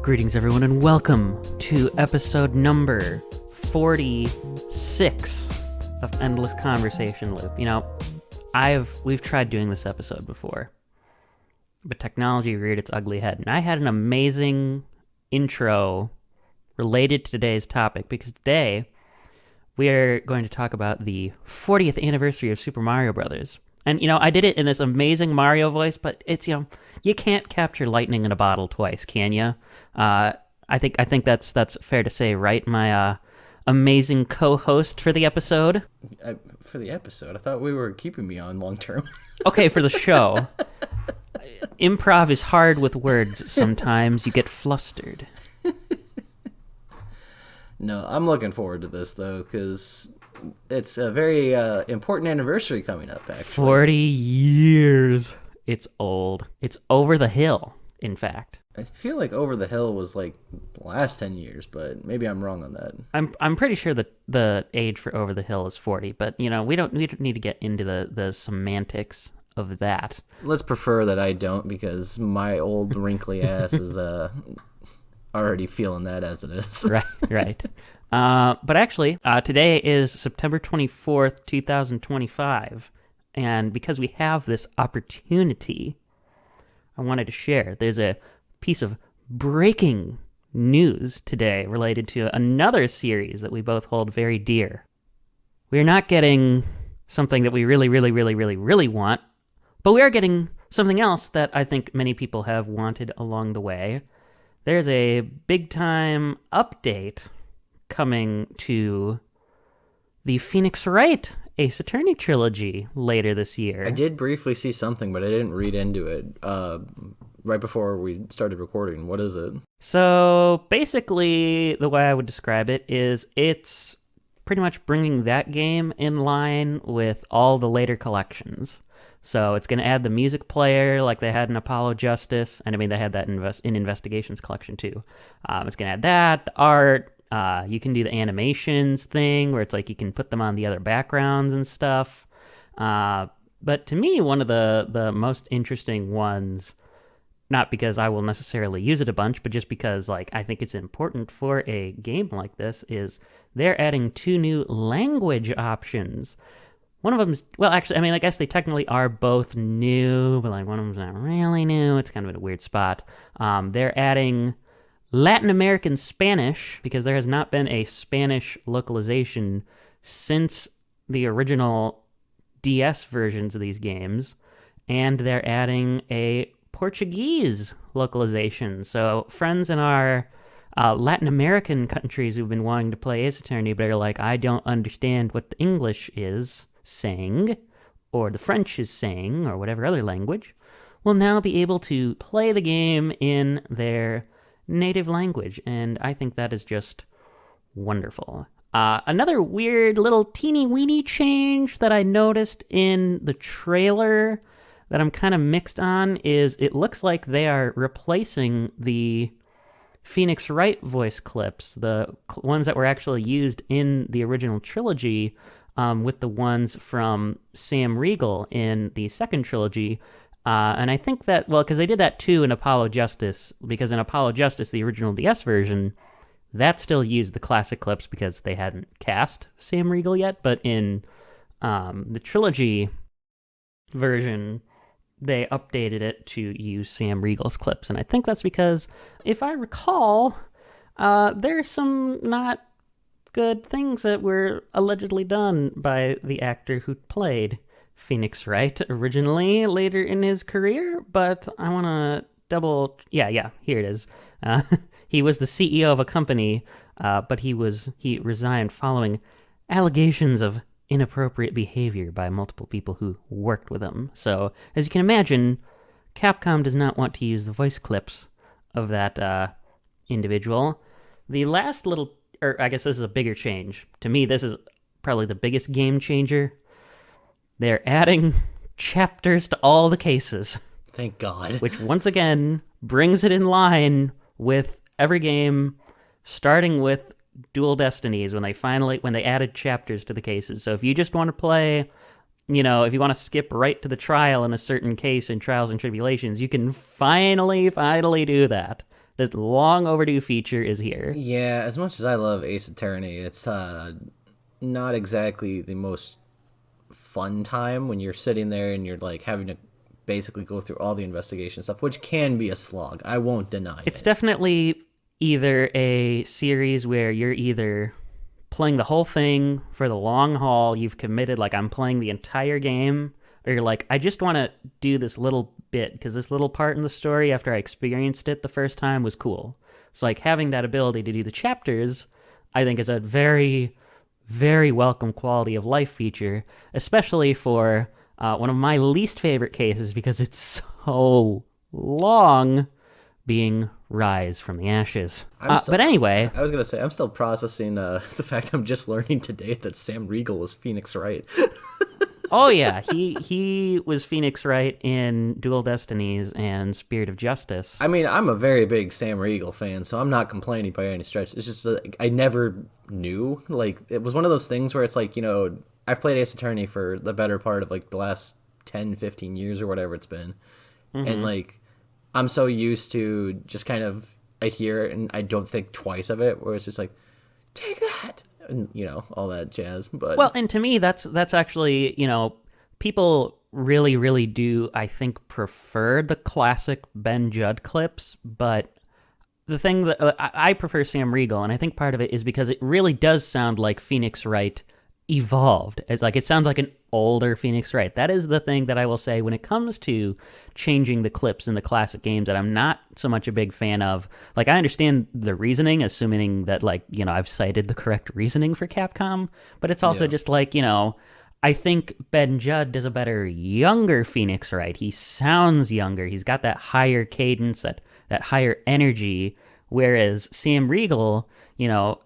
Greetings, everyone, and welcome to episode number 46 of Endless Conversation Loop. You know, we've tried doing this episode before, but technology reared its ugly head, and I had an amazing intro related to today's topic, because today we are going to talk about the 40th anniversary of Super Mario Brothers. And, you know, I did it in this amazing Mario voice, but it's, you know, you can't capture lightning in a bottle twice, can you? I think that's fair to say, right? My amazing co-host for the episode. For the episode? I thought we were keeping me on long term. Okay, for the show. Improv is hard with words. Sometimes you get flustered. No, I'm looking forward to this, though, because it's a very important anniversary coming up, actually. 40 years. It's old. It's over the hill, in fact. I feel like Over the Hill was like the last 10 years, but maybe I'm wrong on that. I'm pretty sure that the age for Over the Hill is 40, but, you know, we don't need to get into the semantics of that. Let's prefer that I don't, because my old wrinkly ass is already feeling that as it is. Right. But actually, today is September 24th, 2025, and because we have this opportunity, I wanted to share. There's a piece of breaking news today related to another series that we both hold very dear. We're not getting something that we really want, but we are getting something else that I think many people have wanted along the way. There's a big-time update coming to the Phoenix Wright Ace Attorney trilogy later this year. I did briefly see something, but I didn't read into it right before we started recording. What is it? So basically, the way I would describe it is it's pretty much bringing that game in line with all the later collections. So it's going to add the music player like they had in Apollo Justice, and I mean they had that in Investigations collection too. It's going to add that, the art. You can do the animations thing where it's like you can put them on the other backgrounds and stuff. But to me, one of the most interesting ones, not because I will necessarily use it a bunch, but just because like I think it's important for a game like this, is they're adding 2 new language options. One of them is, well, actually, I mean, I guess they technically are both new, but like one of them's not really new. It's kind of in a weird spot. They're adding Latin American Spanish, because there has not been a Spanish localization since the original DS versions of these games, and they're adding a Portuguese localization. So friends in our Latin American countries who've been wanting to play Ace Attorney but are like, I don't understand what the English is saying, or the French is saying, or whatever other language, will now be able to play the game in their native language, and I think that is just wonderful. Another weird little teeny weeny change that I noticed in the trailer that I'm kind of mixed on is it looks like they are replacing the Phoenix Wright voice clips, the ones that were actually used in the original trilogy, with the ones from Sam Riegel in the second trilogy. And I think that, well, because they did that too in Apollo Justice, because in Apollo Justice, the original DS version, that still used the classic clips because they hadn't cast Sam Riegel yet, but in the trilogy version, they updated it to use Sam Riegel's clips. And I think that's because, if I recall, there's some not good things that were allegedly done by the actor who played Phoenix Wright originally later in his career, but I want to double... Yeah, here it is. He was the CEO of a company, but he resigned following allegations of inappropriate behavior by multiple people who worked with him. So, as you can imagine, Capcom does not want to use the voice clips of that individual. The last little... or I guess this is a bigger change. To me, this is probably the biggest game changer. They're adding chapters to all the cases. Thank God. Which, once again, brings it in line with every game, starting with Dual Destinies, when they added chapters to the cases. So if you just want to play you know, if you want to skip right to the trial in a certain case in Trials and Tribulations, you can finally do that. This long overdue feature is here. Yeah, as much as I love Ace Attorney, it's not exactly the most fun time when you're sitting there and you're like having to basically go through all the investigation stuff, which can be a slog. I won't deny it. It's definitely either a series where you're either playing the whole thing for the long haul, you've committed, like I'm playing the entire game, or you're like, I just want to do this little bit because this little part in the story after I experienced it the first time was cool. So like having that ability to do the chapters, I think is a very, very welcome quality of life feature, especially for one of my least favorite cases because it's so long, being Rise from the Ashes. But anyway, I was gonna say I'm still processing the fact I'm just learning today that Sam Riegel was Phoenix Wright. oh yeah, he was Phoenix Wright in Dual Destinies and Spirit of Justice. I mean, I'm a very big Sam Riegel fan, so I'm not complaining by any stretch. It's just I never knew. Like, it was one of those things where it's like, I've played Ace Attorney for the better part of like the last 10, 15 years or whatever it's been. Mm-hmm. And like, I'm so used to just kind of, I hear it and I don't think twice of it, where it's just like, take that, and all that jazz. But well, and to me, that's actually, people really, really do, I think, prefer the classic Ben Judd clips, but the thing that I prefer Sam Riegel, and I think part of it is because it really does sound like Phoenix Wright evolved. It's like, it sounds like an older Phoenix Wright. That is the thing that I will say when it comes to changing the clips in the classic games that I'm not so much a big fan of. Like, I understand the reasoning, assuming that, like, I've cited the correct reasoning for Capcom, but it's also just like, I think Ben Judd does a better younger Phoenix Wright. He sounds younger. He's got that higher cadence, that higher energy, whereas Sam Riegel,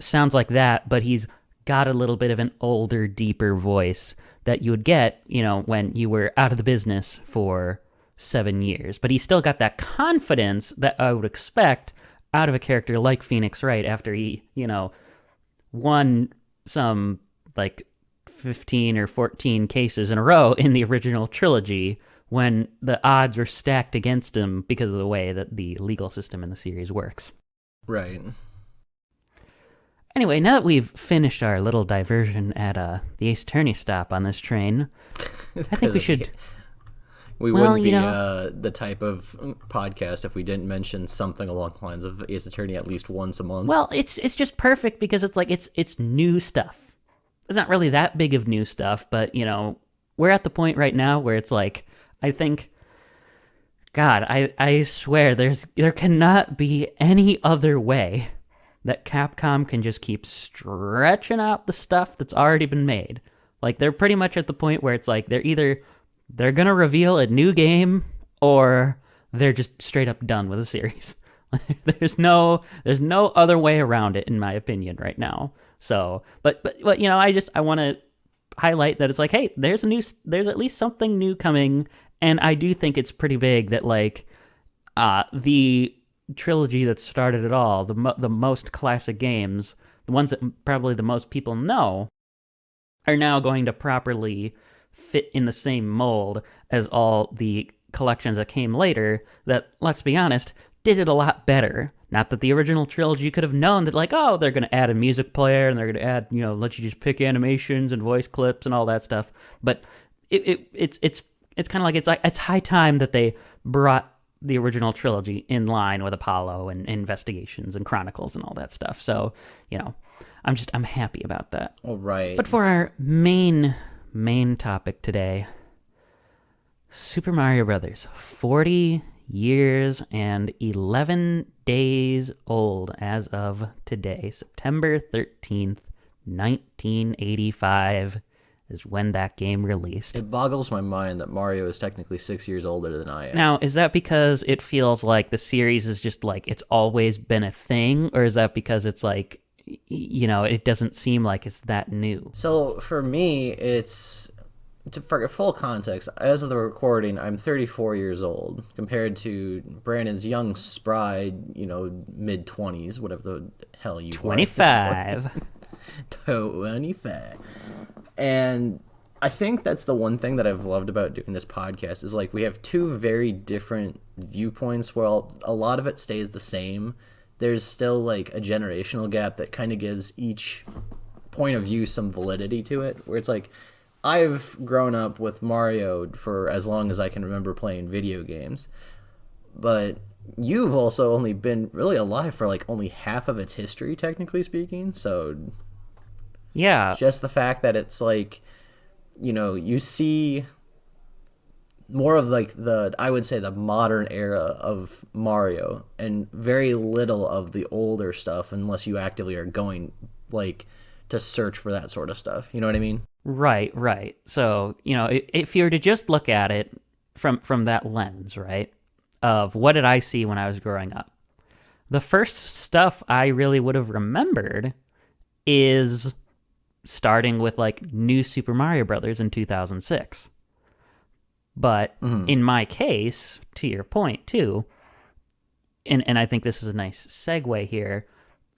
sounds like that, but he's got a little bit of an older, deeper voice that you would get, when you were out of the business for 7 years. But he's still got that confidence that I would expect out of a character like Phoenix Wright after he, won some, like, 15 or 14 cases in a row in the original trilogy when the odds were stacked against him because of the way that the legal system in the series works. Right. Anyway, now that we've finished our little diversion at the Ace Attorney stop on this train, I think we should... We wouldn't be the type of podcast if we didn't mention something along the lines of Ace Attorney at least once a month. Well, it's just perfect because it's like it's new stuff. It's not really that big of new stuff, but, we're at the point right now where it's like, I think... God, I swear, there cannot be any other way that Capcom can just keep stretching out the stuff that's already been made. Like, they're pretty much at the point where it's like they're gonna reveal a new game or they're just straight up done with the series. There's no other way around it, in my opinion, right now. So, but I want to highlight that it's like, hey, there's at least something new coming, and I do think it's pretty big that, like, the trilogy that started it all, the most classic games, the ones that probably the most people know, are now going to properly fit in the same mold as all the collections that came later that, let's be honest, did it a lot better. Not that the original trilogy could have known that, like, oh, they're going to add a music player and they're going to add, let you just pick animations and voice clips and all that stuff. But it's kind of like it's high time that they brought the original trilogy in line with Apollo and Investigations and Chronicles and all that stuff. So, I'm happy about that. All right. But for our main topic today, Super Mario Brothers, 40 years and 11 days old as of today, September 13th, 1985. Is when that game released. It boggles my mind that Mario is technically 6 years older than I am. Now, is that because it feels like the series is just like it's always been a thing, or is that because it's like, it doesn't seem like it's that new? So for me, for full context, as of the recording, I'm 34 years old compared to Brandon's young, spry, mid-20s, whatever the hell you 25. are. 25. And I think that's the one thing that I've loved about doing this podcast is like we have two very different viewpoints where a lot of it stays the same. There's still like a generational gap that kind of gives each point of view some validity to it, where it's like I've grown up with Mario for as long as I can remember playing video games, but you've also only been really alive for like only half of its history, technically speaking. So Yeah, just the fact that it's like, you see more of like I would say the modern era of Mario and very little of the older stuff unless you actively are going like to search for that sort of stuff. You know what I mean? right, right. So, if you were to just look at it from that lens, right, of what did I see when I was growing up? The first stuff I really would have remembered is starting with like New Super Mario Brothers in 2006. But in my case, to your point too, and I think this is a nice segue here,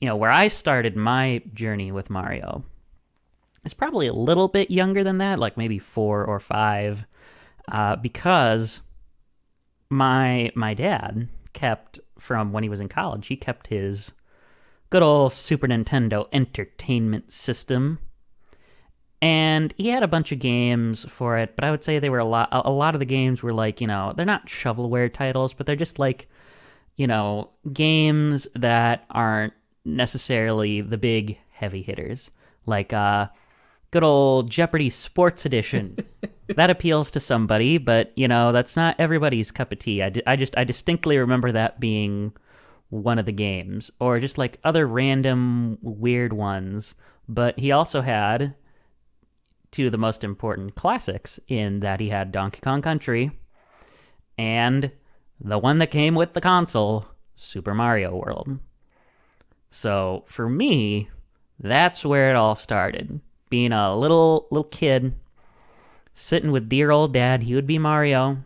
where I started my journey with Mario is probably a little bit younger than that, like maybe 4 or 5, because my dad kept, from when he was in college, he kept his good old Super Nintendo Entertainment System, and he had a bunch of games for it. But I would say they were a lot of the games were like, they're not shovelware titles, but they're just like, games that aren't necessarily the big heavy hitters, like good old Jeopardy Sports Edition. That appeals to somebody, but that's not everybody's cup of tea. I distinctly remember that being one of the games, or just like other random weird ones. But he also had two of the most important classics, in that he had Donkey Kong Country and the one that came with the console, Super Mario World. So for me, that's where it all started. Being a little kid, sitting with dear old dad. He would be Mario,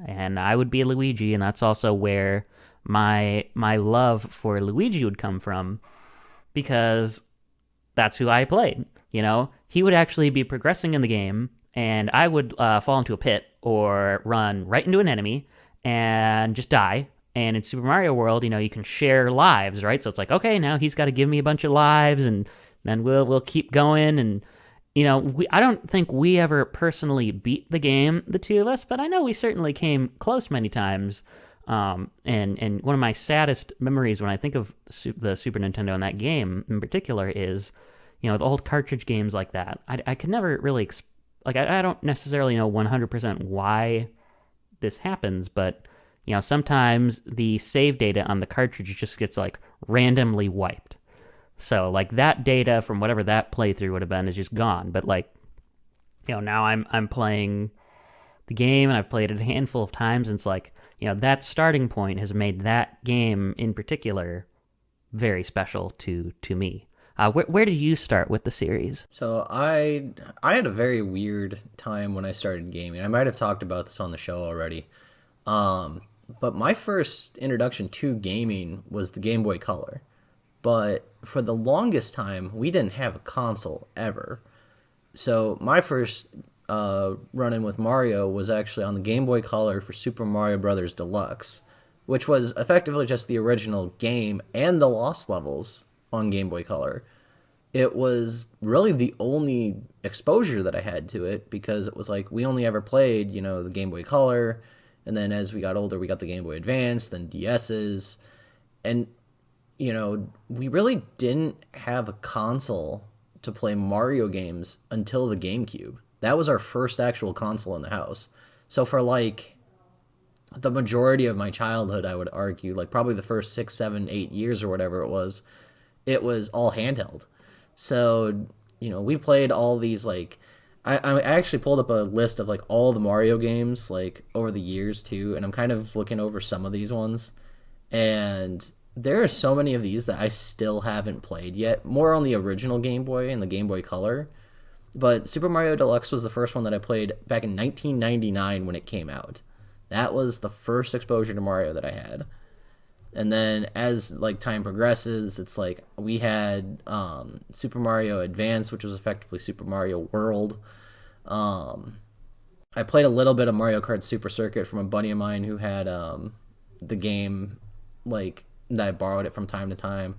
and I would be Luigi, and that's also where my love for Luigi would come from, because that's who I played. He would actually be progressing in the game, and I would fall into a pit or run right into an enemy and just die. And in Super Mario World, you can share lives, right? So it's like, okay, now he's got to give me a bunch of lives, and then we'll keep going. And I don't think we ever personally beat the game, the two of us, but I know we certainly came close many times. And one of my saddest memories when I think of the Super Nintendo and that game in particular is, the old cartridge games like that. I could never really, I don't necessarily know 100% why this happens, but, sometimes the save data on the cartridge just gets like randomly wiped. So like that data from whatever that playthrough would have been is just gone. But like, now I'm playing the game, and I've played it a handful of times, and it's like, that starting point has made that game in particular very special to me. Where did you start with the series? So I had a very weird time when I started gaming. I might have talked about this on the show already. But my first introduction to gaming was the Game Boy Color. But for the longest time, we didn't have a console ever. So my first run-in with Mario was actually on the Game Boy Color for Super Mario Brothers Deluxe, which was effectively just the original game and the Lost Levels on Game Boy Color. It was really the only exposure that I had to it, because it was like we only ever played, the Game Boy Color, and then as we got older, we got the Game Boy Advance, then DS's, and we really didn't have a console to play Mario games until the GameCube. That was our first actual console in the house. So for like the majority of my childhood, I would argue, like probably the first 6, 7, 8 years or whatever it was all handheld. So, we played all these, like, I actually pulled up a list of like all the Mario games like over the years too, and I'm kind of looking over some of these ones, and there are so many of these that I still haven't played yet. More on the original Game Boy and the Game Boy Color, but Super Mario Deluxe was the first one that I played back in 1999 when it came out. That was the first exposure to Mario that I had. And then as like time progresses, it's like we had Super Mario Advance, which was effectively Super Mario World. Um, I played a little bit of Mario Kart Super Circuit from a buddy of mine who had the game, like, that I borrowed it from time to time.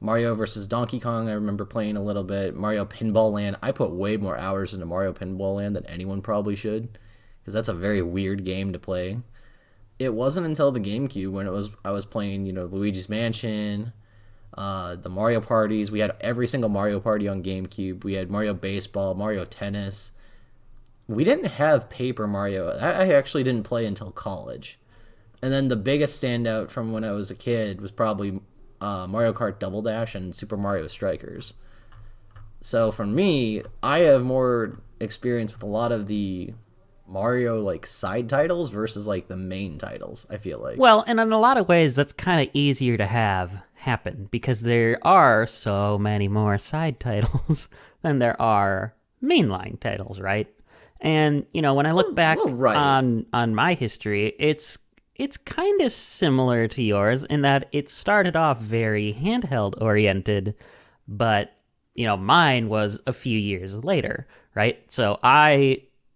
Mario versus Donkey Kong, I remember playing a little bit. Mario Pinball Land, I put way more hours into Mario Pinball Land than anyone probably should, because that's a very weird game to play. It wasn't until the GameCube when I was playing, Luigi's Mansion, the Mario parties. We had every single Mario party on GameCube. We had Mario Baseball, Mario Tennis. We didn't have Paper Mario. I actually didn't play until college. And then the biggest standout from when I was a kid was probably Mario Kart Double Dash and Super Mario Strikers. So for me, I have more experience with a lot of the Mario like side titles versus like the main titles, I feel like. Well, and in a lot of ways, that's kind of easier to have happen because there are so many more side titles than there are mainline titles, right? And when I look back right. on my history, it's kind of similar to yours in that it started off very handheld oriented, but mine was a few years later, right? So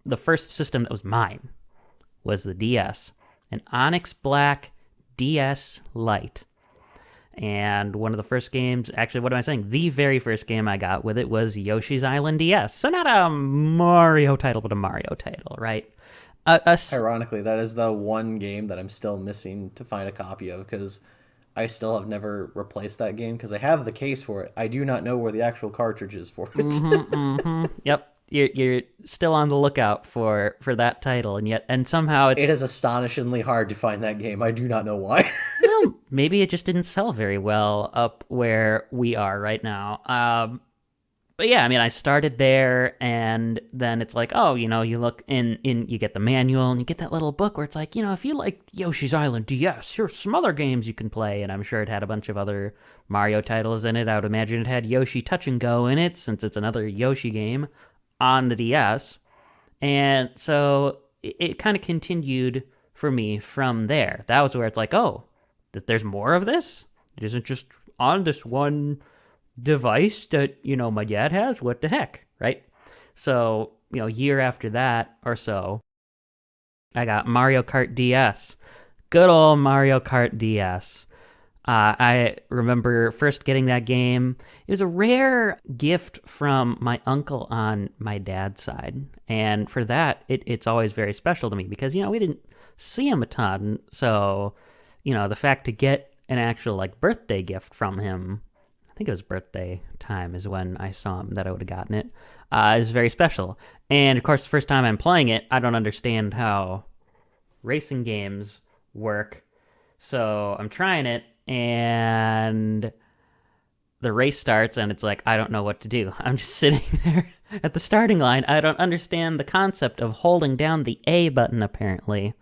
the first system that was mine was the DS, an Onyx Black DS Lite. And one of the first games, actually, what am I saying? The very first game I got with it was Yoshi's Island DS. So not a Mario title, but a Mario title, right? Ironically, that is the one game that I'm still missing to find a copy of because I still have never replaced that game because I have the case for it. I do not know where the actual cartridge is for it. Yep. You're still on the lookout for that title, and somehow it is astonishingly hard to find that game. I do not know why. Maybe it just didn't sell very well up where we are right now. But yeah, I mean, I started there, and then it's like, oh, you look in, you get the manual, and you get that little book where it's like, if you like Yoshi's Island DS, here's some other games you can play, and I'm sure it had a bunch of other Mario titles in it. I would imagine it had Yoshi Touch and Go in it, since it's another Yoshi game on the DS. And so it kind of continued for me from there. That was where it's like, oh, there's more of this? It isn't just on this one device that, my dad has? What the heck, right? So, year after that or so, I got Mario Kart DS. Good old Mario Kart DS. I remember first getting that game. It was a rare gift from my uncle on my dad's side. And for that, it's always very special to me because, we didn't see him a ton. So, the fact to get an actual, birthday gift from him, I think it was birthday time is when I saw him that I would have gotten it, is very special. And, of course, the first time I'm playing it, I don't understand how racing games work. So I'm trying it, and the race starts, and it's like, I don't know what to do. I'm just sitting there at the starting line. I don't understand the concept of holding down the A button, apparently.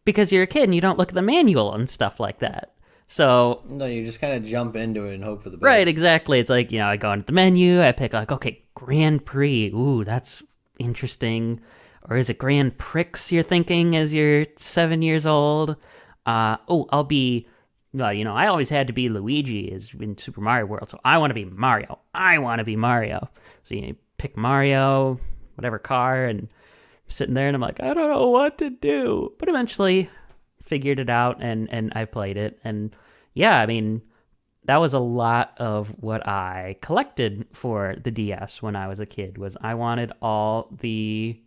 Because you're a kid and you don't look at the manual and stuff like that. So no, you just kind of jump into it and hope for the best. Right, exactly. It's like, I go into the menu, I pick okay, Grand Prix. Ooh, that's interesting. Or is it Grand Prix you're thinking as you're 7 years old? I'll be, I always had to be Luigi as in Super Mario World, so I want to be Mario. So you pick Mario, whatever car, and sitting there and I'm like, I don't know what to do. But eventually figured it out and I played it. And yeah, I mean, that was a lot of what I collected for the DS when I was a kid was I wanted all the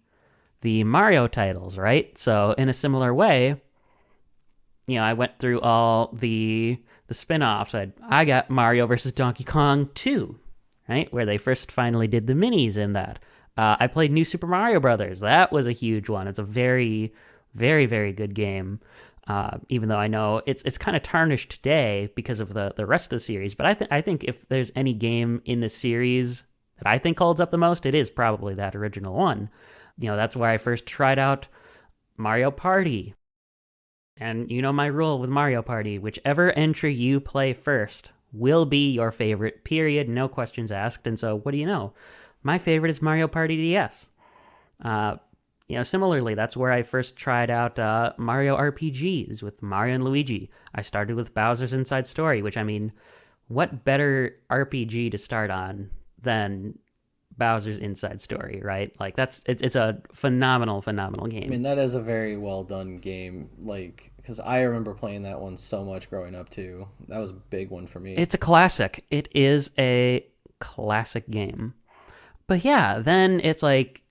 Mario titles, right? So in a similar way, I went through all the spin-offs. I got Mario versus Donkey Kong 2, right? Where they first finally did the minis in that. I played New Super Mario Brothers. That was a huge one. It's a very, very, very good game. Even though I know it's kind of tarnished today because of the rest of the series. But I think if there's any game in the series that I think holds up the most, it is probably that original one. That's where I first tried out Mario Party. And my rule with Mario Party, whichever entry you play first will be your favorite, period, no questions asked. And so what do you know? My favorite is Mario Party DS. Similarly, that's where I first tried out Mario RPGs with Mario and Luigi. I started with Bowser's Inside Story, which, I mean, what better RPG to start on than Bowser's Inside Story, right? Like it's a phenomenal, phenomenal I game. mean, that is a very well done game. Like, because I remember playing that one so much growing up too. That was a big one for me. It's a classic. It is a classic game. But yeah, then it's like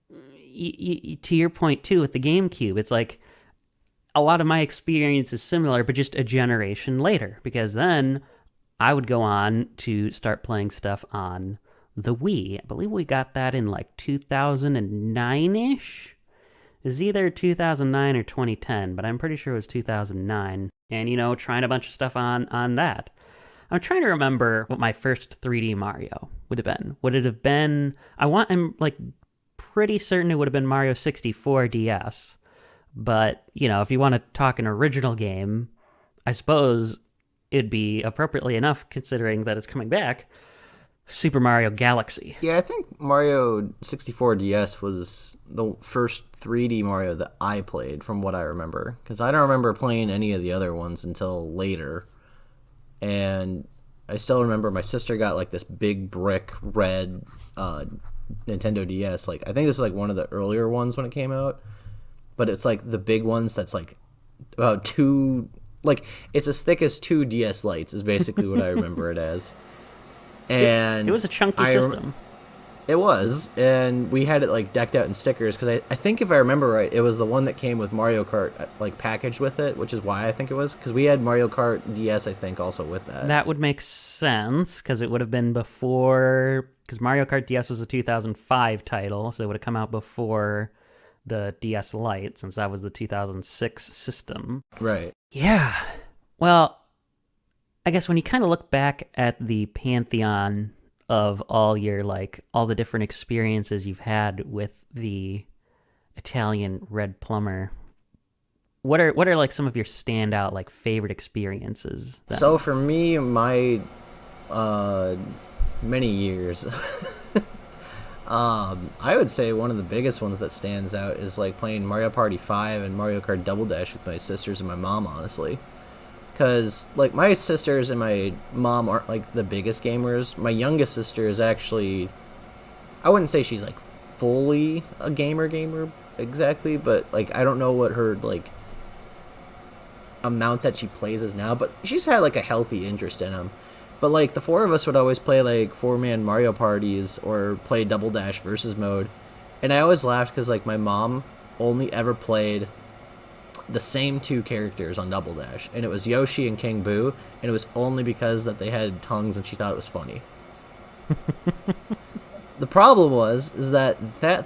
to your point too with the GameCube, it's like a lot of my experience is similar, but just a generation later. Because then I would go on to start playing stuff on the Wii. I believe we got that in like 2009 ish. It's either 2009 or 2010, but I'm pretty sure it was 2009. And trying a bunch of stuff on that. I'm trying to remember what my first 3D Mario would have been. Would it have been? I'm like pretty certain it would have been Mario 64 DS. But if you want to talk an original game, I suppose it'd be appropriately enough considering that it's coming back. Super Mario Galaxy. Yeah, I think Mario 64 DS was the first 3D Mario that I played, from what I remember. Because I don't remember playing any of the other ones until later. And I still remember my sister got like this big brick red Nintendo DS. Like, I think this is like one of the earlier ones when it came out. But it's like the big ones that's like about two... Like, it's as thick as two DS lights is basically what I remember it as. And it was a chunky system. It was, and we had it like decked out in stickers because I think if I remember right, it was the one that came with Mario Kart like packaged with it, which is why I think it was, because we had Mario Kart DS I think also with that. That would make sense because it would have been before, because Mario Kart DS was a 2005 title, so it would have come out before the DS Lite since that was the 2006 system. Right. Yeah. Well, I guess when you kind of look back at the pantheon of all the different experiences you've had with the Italian Red Plumber, what are like some of your standout like favorite experiences then? So for me, my many years I would say one of the biggest ones that stands out is like playing Mario Party 5 and Mario Kart Double Dash with my sisters and my mom, honestly. Because, like, my sisters and my mom aren't, like, the biggest gamers. My youngest sister is actually... I wouldn't say she's, like, fully a gamer exactly, but, like, I don't know what her, like, amount that she plays is now, but she's had, like, a healthy interest in them. But, like, the four of us would always play, like, four-man Mario parties or play Double Dash versus mode. And I always laughed because, like, my mom only ever played the same two characters on Double Dash, and it was Yoshi and King Boo, and it was only because that they had tongues and she thought it was funny. The problem is that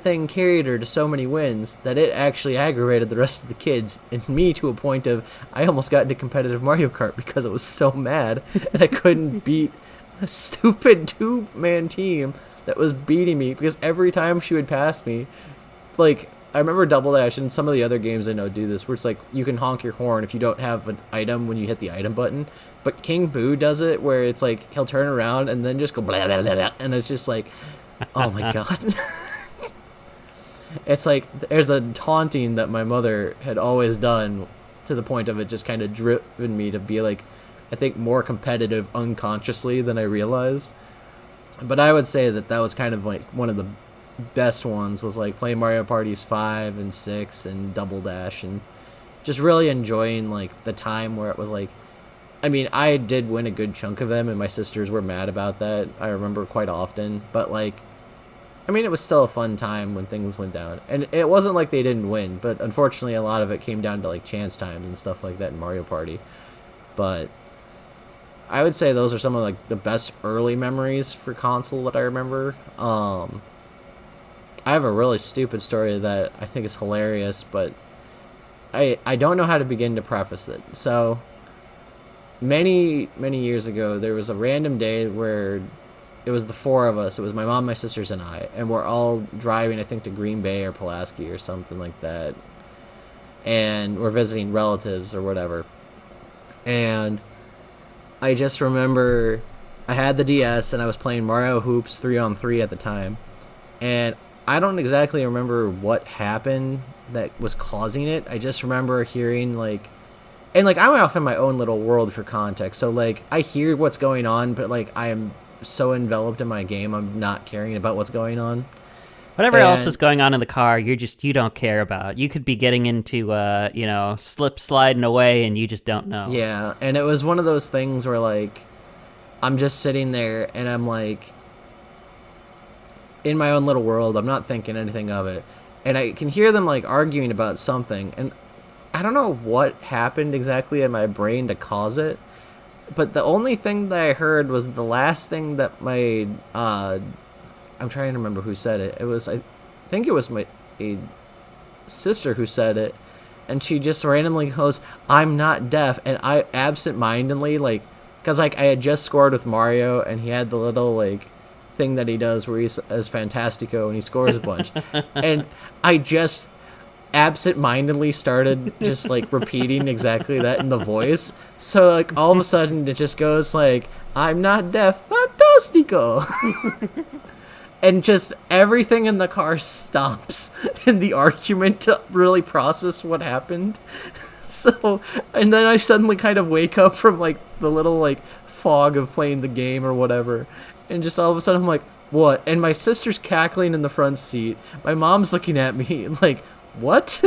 thing carried her to so many wins that it actually aggravated the rest of the kids and me to a point of I almost got into competitive Mario Kart because I was so mad and I couldn't beat a stupid two-man team that was beating me, because every time she would pass me, like, I remember Double Dash and some of the other games I know do this, where it's like you can honk your horn if you don't have an item when you hit the item button. But King Boo does it where it's like he'll turn around and then just go blah, blah, blah, blah, and it's just like, oh my god. It's like there's a taunting that my mother had always done to the point of it just kind of driven me to be like, I think, more competitive unconsciously than I realized. But I would say that was kind of like one of the best ones, was like playing Mario Parties 5 and 6 and Double Dash, and just really enjoying like the time where it was like, I mean, I did win a good chunk of them and my sisters were mad about that, I remember quite often, but like, I mean, it was still a fun time when things went down, and it wasn't like they didn't win, but unfortunately a lot of it came down to like chance times and stuff like that in Mario Party. But I would say those are some of like the best early memories for console that I remember. I have a really stupid story that I think is hilarious, but I don't know how to begin to preface it. So, many years ago, there was a random day where it was the four of us. It was my mom, my sisters, and I. And we're all driving, I think, to Green Bay or Pulaski or something like that. And we're visiting relatives or whatever. And I just remember I had the DS and I was playing Mario Hoops 3-on-3 at the time. And I don't exactly remember what happened that was causing it. I just remember hearing like, and like I'm off in my own little world for context. So like I hear what's going on, but like I'm so enveloped in my game, I'm not caring about what's going on. Whatever else is And going on in the car, you don't care about. You could be getting into slip sliding away and you just don't know. yeah, and it was one of those things where like I'm just sitting there and I'm like in my own little world. I'm not thinking anything of it. And I can hear them like arguing about something, and I don't know what happened exactly in my brain to cause it, but the only thing that I heard was the last thing that my I'm trying to remember who said it. It was I think it was my a sister who said it, and she just randomly goes, "I'm not deaf," and I absent-mindedly like, because like I had just scored with Mario, and he had the little like thing that he does where he's as Fantastico and he scores a bunch, and I just absent-mindedly started just like repeating exactly that in the voice. So like all of a sudden it just goes like, "I'm not deaf, Fantastico." And just everything in the car stops in the argument to really process what happened. So, and then I suddenly kind of wake up from like the little like fog of playing the game or whatever, and just all of a sudden I'm like, what? And my sister's cackling in the front seat. My mom's looking at me like, what?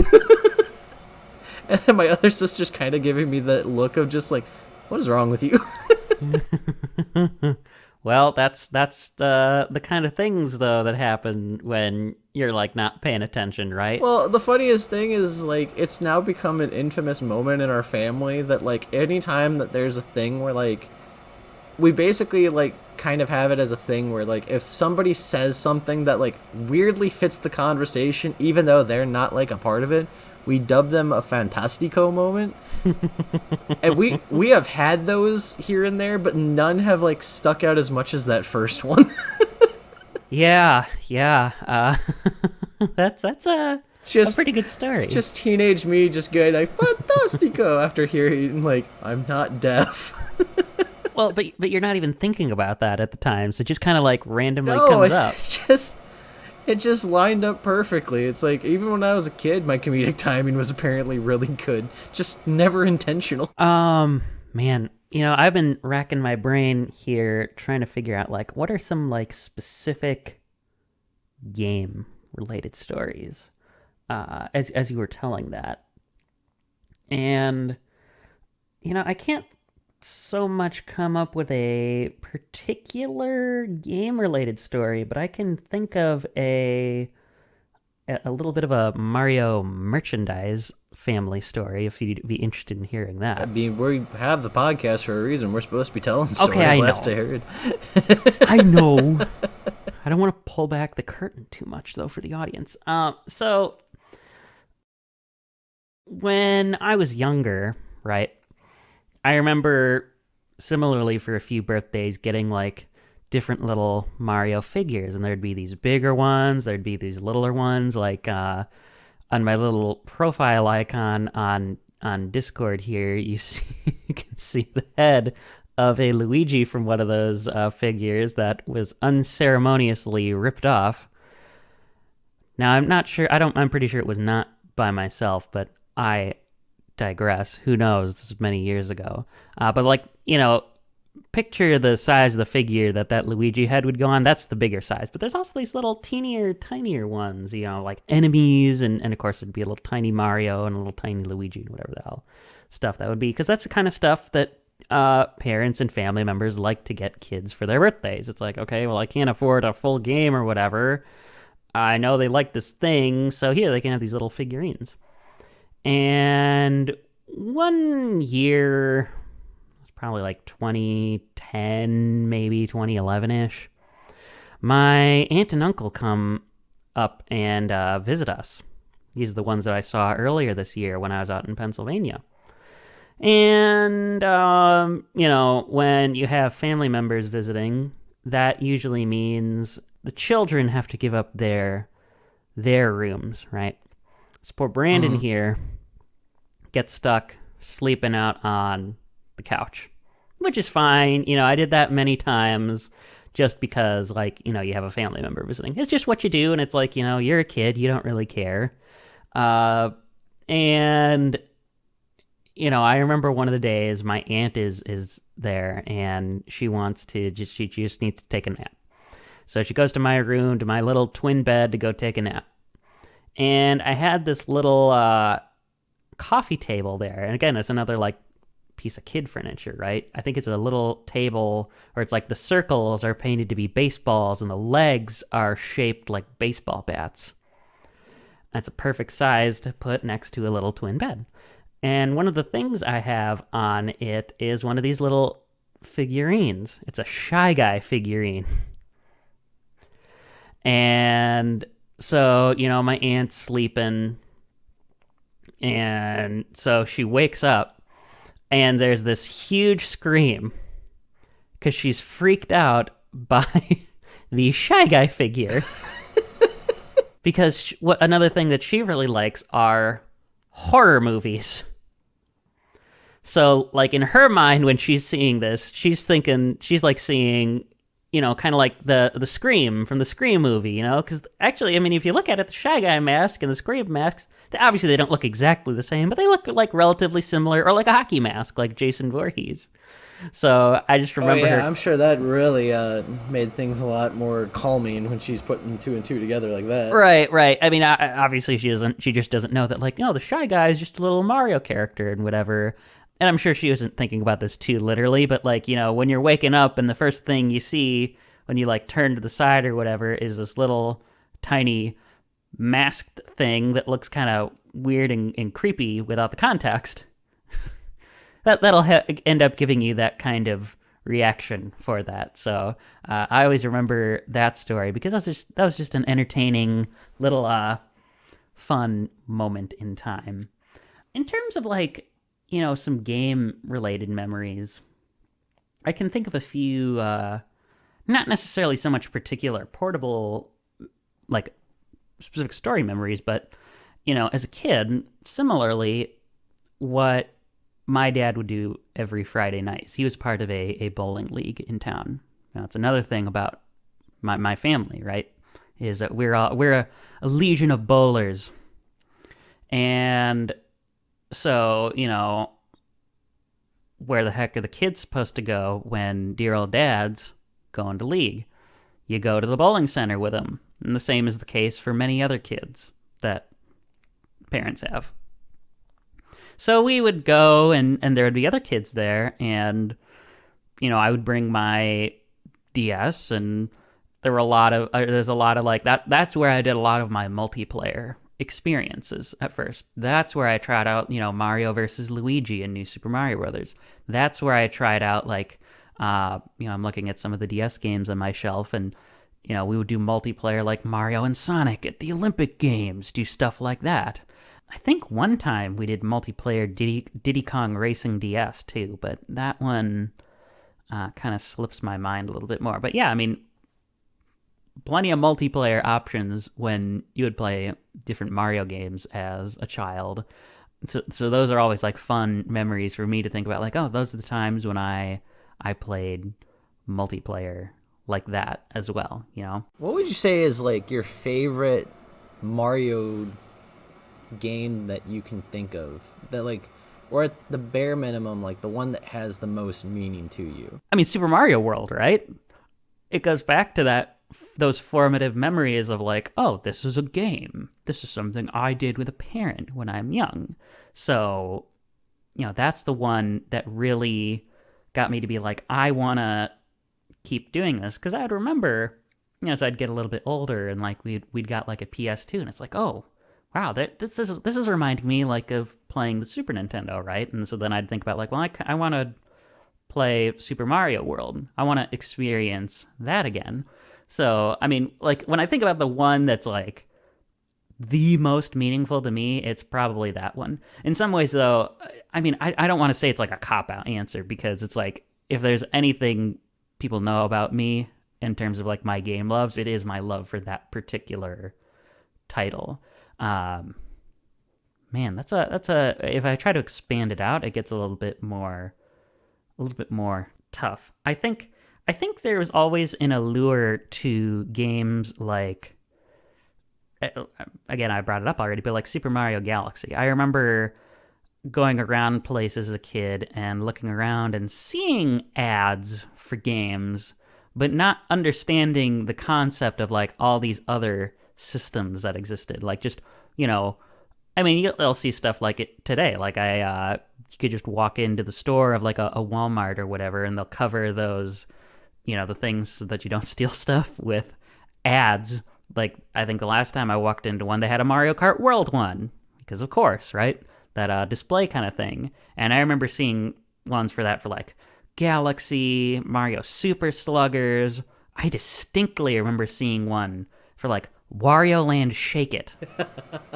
And then my other sister's kind of giving me that look of just like, what is wrong with you? Well, that's the kind of things though that happen when you're like not paying attention, right? Well, the funniest thing is like it's now become an infamous moment in our family that like anytime that there's a thing where like we basically like kind of have it as a thing where like if somebody says something that like weirdly fits the conversation even though they're not like a part of it, we dub them a Fantastico moment. And we have had those here and there, but none have like stuck out as much as that first one. Yeah. That's a Just pretty good story. just teenage me just going like Fantastico after hearing like I'm not deaf. Well, but you're not even thinking about that at the time, so it just kind of like randomly No, comes up. it just lined up perfectly. It's like even when I was a kid, my comedic timing was apparently really good, just never intentional. Man, I've been racking my brain here trying to figure out like what are some like specific game related stories as you were telling that. And I can't so much come up with a particular game related story, but I can think of a little bit of a Mario merchandise family story if you'd be interested in hearing that. I mean, we have the podcast for a reason. We're supposed to be telling stories. Okay, I know. Last I heard. I know. I don't want to pull back the curtain too much though for the audience. So when I was younger, right, I remember similarly for a few birthdays getting like different little Mario figures, and there'd be these bigger ones, there'd be these littler ones, like on my little profile icon on Discord here, you can see the head of a Luigi from one of those figures that was unceremoniously ripped off. Now I'm not sure, I'm pretty sure it was not by myself, but I digress. Who knows? This is many years ago. But like, picture the size of the figure that Luigi head would go on. That's the bigger size. But there's also these little tinier ones, like enemies. And of course, there'd be a little tiny Mario and a little tiny Luigi and whatever the hell stuff that would be. Because that's the kind of stuff that parents and family members like to get kids for their birthdays. It's like, okay, well, I can't afford a full game or whatever. I know they like this thing. So here, they can have these little figurines. And one year, it's probably like 2010, maybe 2011-ish, my aunt and uncle come up and visit us. These are the ones that I saw earlier this year when I was out in Pennsylvania. And, when you have family members visiting, that usually means the children have to give up their rooms, right? So poor Brandon here gets stuck sleeping out on the couch, which is fine. I did that many times just because, like, you have a family member visiting. It's just what you do, and it's like, you're a kid, you don't really care. And, I remember one of the days my aunt is there, and she just needs to take a nap. So she goes to my room, to my little twin bed, to go take a nap. And I had this little coffee table there. And again, it's another like piece of kid furniture, right? I think it's a little table where it's like the circles are painted to be baseballs and the legs are shaped like baseball bats. That's a perfect size to put next to a little twin bed. And one of the things I have on it is one of these little figurines. It's a Shy Guy figurine. And so, my aunt's sleeping. And so she wakes up and there's this huge scream because she's freaked out by the Shy Guy figure. Because another thing that she really likes are horror movies. So, like, in her mind, when she's seeing this, she's like seeing, kind of like the Scream from the Scream movie, Because actually, I mean, if you look at it, the Shy Guy mask and the Scream masks, obviously they don't look exactly the same, but they look like relatively similar, or like a hockey mask, like Jason Voorhees. So I just remember her. I'm sure that really made things a lot more calming when she's putting two and two together like that. Right. I mean, obviously she just doesn't know that, like, no, the Shy Guy is just a little Mario character and whatever. And I'm sure she wasn't thinking about this too literally, but like, when you're waking up and the first thing you see when you like turn to the side or whatever is this little tiny masked thing that looks kind of weird and creepy without the context. That'll end up giving you that kind of reaction for that. So I always remember that story because that was just an entertaining little fun moment in time. In terms of like, some game-related memories, I can think of a few, not necessarily so much particular portable, like, specific story memories, but, as a kid, similarly, what my dad would do every Friday nights. He was part of a bowling league in town. Now, it's another thing about my family, right, is that we're a legion of bowlers. And so, where the heck are the kids supposed to go when dear old dad's going to league? You go to the bowling center with them. And the same is the case for many other kids that parents have. So we would go and there would be other kids there, and, I would bring my DS, and there's a lot of like that. That's where I did a lot of my multiplayer experiences at first. That's where I tried out, Mario versus Luigi in New Super Mario Brothers. That's where I tried out, like, I'm looking at some of the DS games on my shelf, and, we would do multiplayer like Mario and Sonic at the Olympic Games, do stuff like that. I think one time we did multiplayer Diddy Kong Racing DS too, but that one kind of slips my mind a little bit more. But yeah, I mean, plenty of multiplayer options when you would play different Mario games as a child. So those are always like fun memories for me to think about, like, oh, those are the times when I played multiplayer like that as well, What would you say is like your favorite Mario game that you can think of, that like, or at the bare minimum, like the one that has the most meaning to you? I mean, Super Mario World, right? It goes back to those formative memories of like, oh, this is a game. This is something I did with a parent when I'm young. So, that's the one that really got me to be like, I want to keep doing this. Because I'd remember, as I'd get a little bit older and like we'd got like a PS2, and it's like, oh, wow, this is reminding me like of playing the Super Nintendo, right? And so then I'd think about like, well, I want to play Super Mario World. I want to experience that again. So, I mean, like when I think about the one that's like the most meaningful to me, it's probably that one. In some ways, though, I mean, I don't want to say it's like a cop-out answer, because it's like, if there's anything people know about me in terms of like my game loves, it is my love for that particular title. Man, that's a if I try to expand it out, it gets a little bit more tough. I think there was always an allure to games like, again, I brought it up already, but like Super Mario Galaxy. I remember going around places as a kid and looking around and seeing ads for games, but not understanding the concept of like all these other systems that existed. Like just, I mean, you'll see stuff like it today. Like you could just walk into the store of like a Walmart or whatever, and they'll cover those, the things so that you don't steal stuff with ads. Like I think the last time I walked into one, they had a Mario Kart World one, because of course, right? That display kind of thing. And I remember seeing ones for that for like Galaxy, Mario Super Sluggers. I distinctly remember seeing one for like Wario Land Shake It.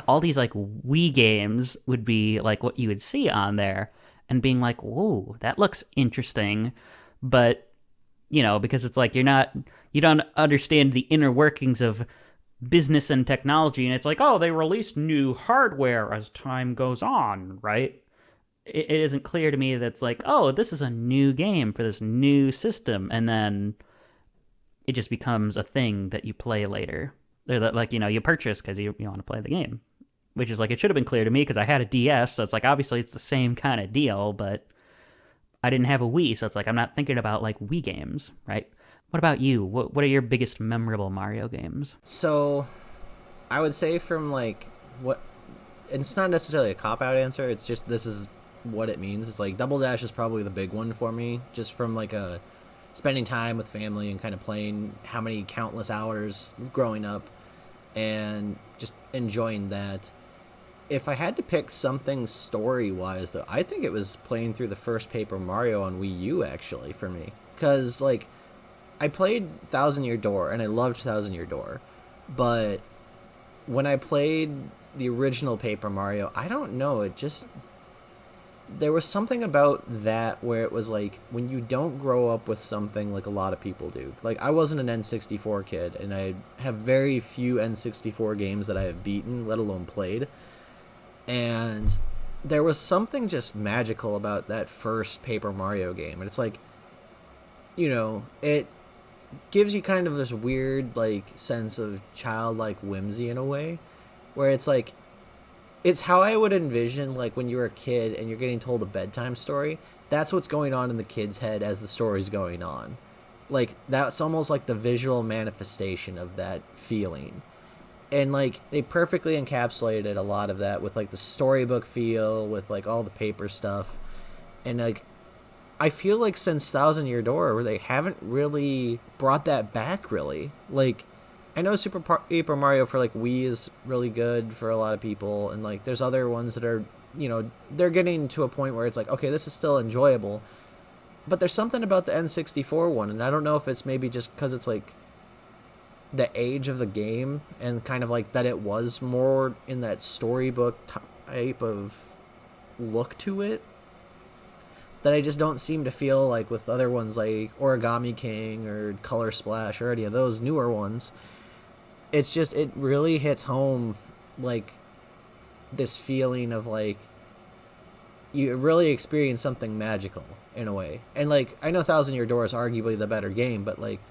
All these like Wii games would be like what you would see on there and being like, whoa, that looks interesting. But, because it's like you don't understand the inner workings of business and technology, and it's like, oh, they release new hardware as time goes on, right? It isn't clear to me that's like, oh, this is a new game for this new system, and then it just becomes a thing that you play later. Or that, like, you purchase because you want to play the game. Which is like, it should have been clear to me because I had a DS, so it's like, obviously it's the same kind of deal, but I didn't have a Wii, so it's like, I'm not thinking about, like, Wii games, right? What about you? What are your biggest memorable Mario games? So, I would say from, like, it's not necessarily a cop-out answer, it's just this is what it means. It's like, Double Dash is probably the big one for me, just from, like, spending time with family and kind of playing how many countless hours growing up and just enjoying that. If I had to pick something story-wise, though, I think it was playing through the first Paper Mario on Wii U, actually, for me. Because, like, I played Thousand Year Door, and I loved Thousand Year Door. But when I played the original Paper Mario, I don't know, there was something about that where it was like, when you don't grow up with something like a lot of people do. Like, I wasn't an N64 kid, and I have very few N64 games that I have beaten, let alone played. And there was something just magical about that first Paper Mario game. And it's like, it gives you kind of this weird, like, sense of childlike whimsy in a way, where it's like, it's how I would envision, like, when you're a kid and you're getting told a bedtime story. That's what's going on in the kid's head as the story's going on. Like, that's almost like the visual manifestation of that feeling. And, like, they perfectly encapsulated a lot of that with, like, the storybook feel, with, like, all the paper stuff. And, like, I feel like since Thousand Year Door, they haven't really brought that back, really. Like, I know Paper Mario for, like, Wii is really good for a lot of people, and, like, there's other ones that are, they're getting to a point where it's like, okay, this is still enjoyable. But there's something about the N64 one, and I don't know if it's maybe just because it's, like, the age of the game, and kind of, like, that it was more in that storybook type of look to it, that I just don't seem to feel like with other ones like Origami King or Color Splash or any of those newer ones. It's just, it really hits home, like, this feeling of, like, you really experience something magical in a way. And, like, I know Thousand Year Door is arguably the better game, but, like,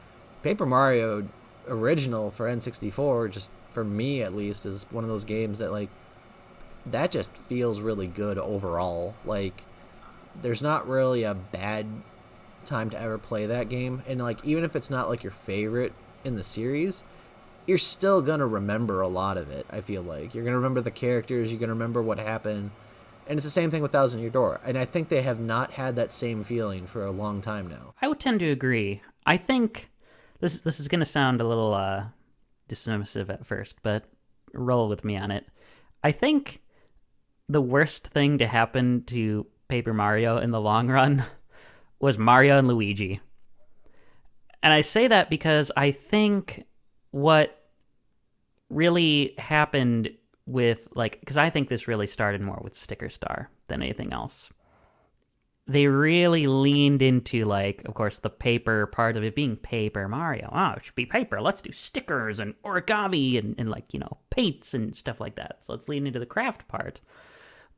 Paper Mario original for N64, just for me at least, is one of those games that, like, that just feels really good overall. Like, there's not really a bad time to ever play that game, and, like, even if it's not, like, your favorite in the series, you're still gonna remember a lot of it. I feel like you're gonna remember the characters, you're gonna remember what happened. And it's the same thing with Thousand Year Door, and I think they have not had that same feeling for a long time now. I would tend to agree. I think this is going to sound a little dismissive at first, but roll with me on it. I think the worst thing to happen to Paper Mario in the long run was Mario and Luigi. And I say that because I think what really happened with, like, because I think this really started more with Sticker Star than anything else. They really leaned into, like, of course, the paper part of it being Paper Mario. Oh, it should be paper. Let's do stickers and origami and like, paints and stuff like that. So let's lean into the craft part.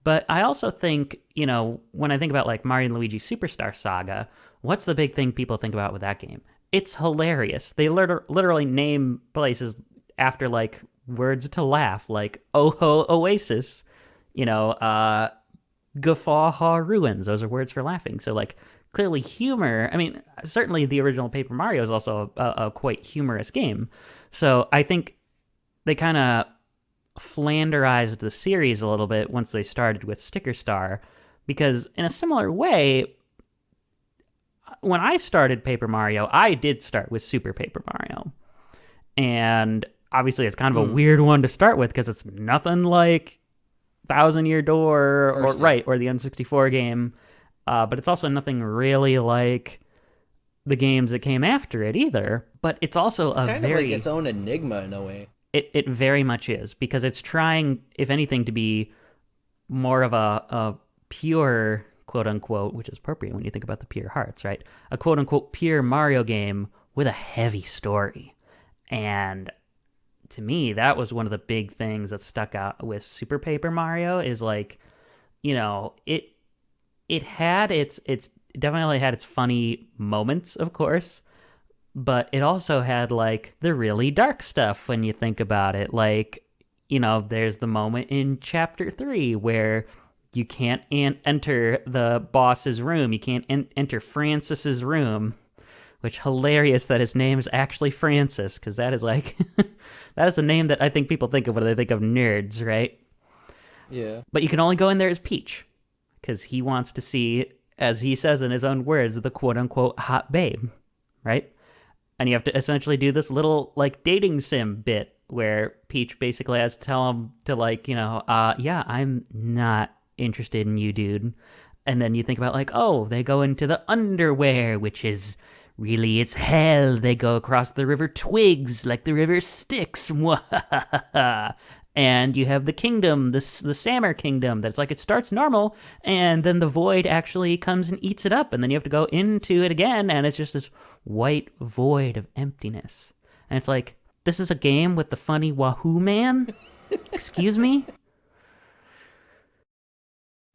But I also think, when I think about, like, Mario and Luigi Superstar Saga, what's the big thing people think about with that game? It's hilarious. They literally name places after, like, words to laugh, like Oho Oasis, guffaw ruins. Those are words for laughing. So like clearly humor. I mean, certainly the original Paper Mario is also a quite humorous game. So I think they kind of flanderized the series a little bit once they started with Sticker Star, because in a similar way, when I started Paper Mario, I did start with Super Paper Mario. And obviously it's kind of a weird one to start with because it's nothing like Thousand Year Door or the N64 game. But it's also nothing really like the games that came after it either. But it's also it's kind of like its own enigma in a way. It very much is, because it's trying, if anything, to be more of a pure, quote unquote, which is appropriate when you think about the pure hearts, right? A quote unquote pure Mario game with a heavy story. And to me, that was one of the big things that stuck out with Super Paper Mario is like, you know, it definitely had its funny moments, of course, but it also had like the really dark stuff when you think about it. Like, you know, there's the moment in chapter 3 where you can't enter the boss's room. You can't enter Francis's room, which hilarious that his name is actually Francis, because that is like, that is a name that I think people think of when they think of nerds, right? Yeah. But you can only go in there as Peach, because he wants to see, as he says in his own words, the quote-unquote hot babe, right? And you have to essentially do this little, like, dating sim bit where Peach basically has to tell him to, like, you know, yeah, I'm not interested in you, dude. And then you think about, like, oh, they go into the underwear, which is really, it's hell. They go across the river Twigs, like the river Styx. And you have the kingdom, the Sammer kingdom, that's like it starts normal, and then the void actually comes and eats it up, and then you have to go into it again, and it's just this white void of emptiness. And it's like, this is a game with the funny Wahoo man? Excuse me?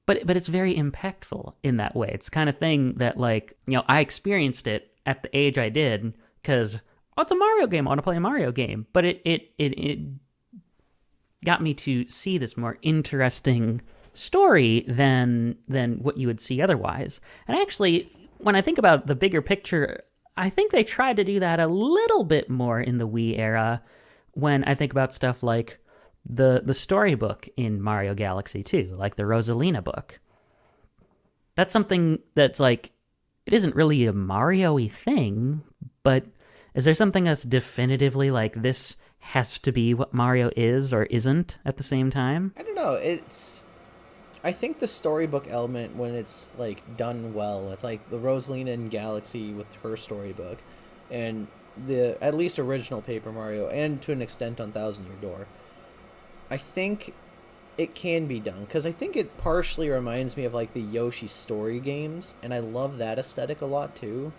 But it's very impactful in that way. It's the kind of thing that, like, you know, I experienced it at the age I did, because, oh, it's a Mario game, I want to play a Mario game. But it got me to see this more interesting story than what you would see otherwise. And actually, when I think about the bigger picture, I think they tried to do that a little bit more in the Wii era when I think about stuff like the storybook in Mario Galaxy 2, like the Rosalina book. That's something that's like, it isn't really a Mario-y thing, but is there something that's definitively like, this has to be what Mario is or isn't at the same time? I don't know. I think the storybook element, when it's like done well, it's like the Rosalina in Galaxy with her storybook, and the at least original Paper Mario, and to an extent on Thousand Year Door. I think it can be done, because I think it partially reminds me of like the Yoshi story games, and I love that aesthetic a lot too.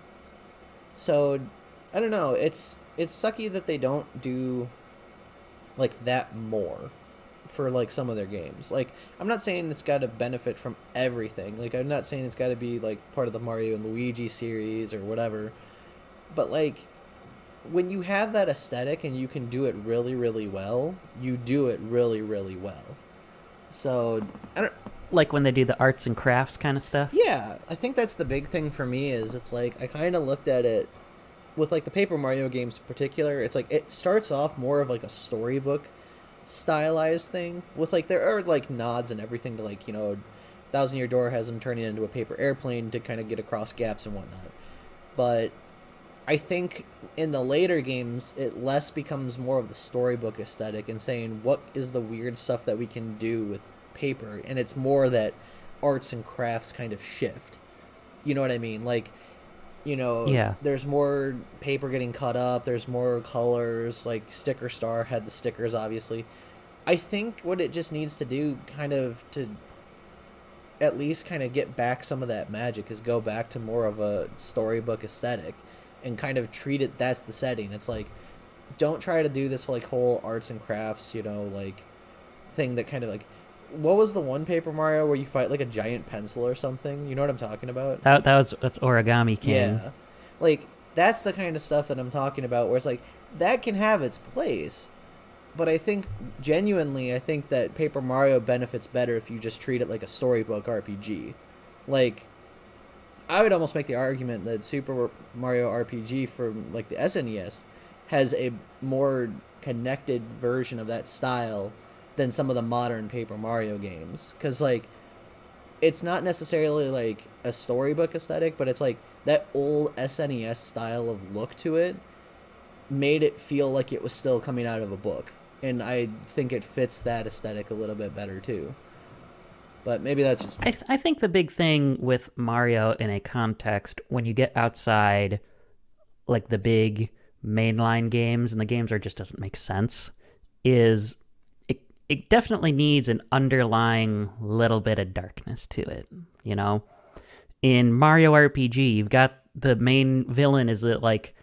So I don't know. It's sucky that they don't do like that more for like some of their games. Like, I'm not saying it's got to benefit from everything. Like, I'm not saying it's got to be like part of the Mario and Luigi series or whatever. But like, when you have that aesthetic and you can do it really, really well, you do it really, really well. So I don't. Like when they do the arts and crafts kind of stuff? Yeah, I think that's the big thing for me. Is it's like I kind of looked at it with like the Paper Mario games in particular. It's like it starts off more of like a storybook stylized thing with like there are like nods and everything to like, you know, Thousand Year Door has them turning into a paper airplane to kind of get across gaps and whatnot. But I think in the later games it less becomes more of the storybook aesthetic and saying what is the weird stuff that we can do with paper, and it's more that arts and crafts kind of shift. You know what I mean? Like, you know, yeah, there's more paper getting cut up, there's more colors, like Sticker Star had the stickers, obviously. I think what it just needs to do, kind of, to at least kind of get back some of that magic, is go back to more of a storybook aesthetic and kind of treat it, that's the setting. It's like, don't try to do this like whole arts and crafts, you know, like thing that kind of like, what was the one Paper Mario where you fight like a giant pencil or something? You know what I'm talking about? That's Origami King. Yeah. Like, that's the kind of stuff that I'm talking about, where it's like, that can have its place, But I think, genuinely, I think that Paper Mario benefits better if you just treat it like a storybook RPG. Like, I would almost make the argument that Super Mario RPG from like the SNES has a more connected version of that style than some of the modern Paper Mario games. Because like it's not necessarily like a storybook aesthetic, but it's like that old SNES style of look to it made it feel like it was still coming out of a book. And I think it fits that aesthetic a little bit better too. But maybe that's just me. I think the big thing with Mario in a context, when you get outside like the big mainline games and the games where it just doesn't make sense, is it definitely needs an underlying little bit of darkness to it, you know? In Mario RPG, you've got the main villain is that like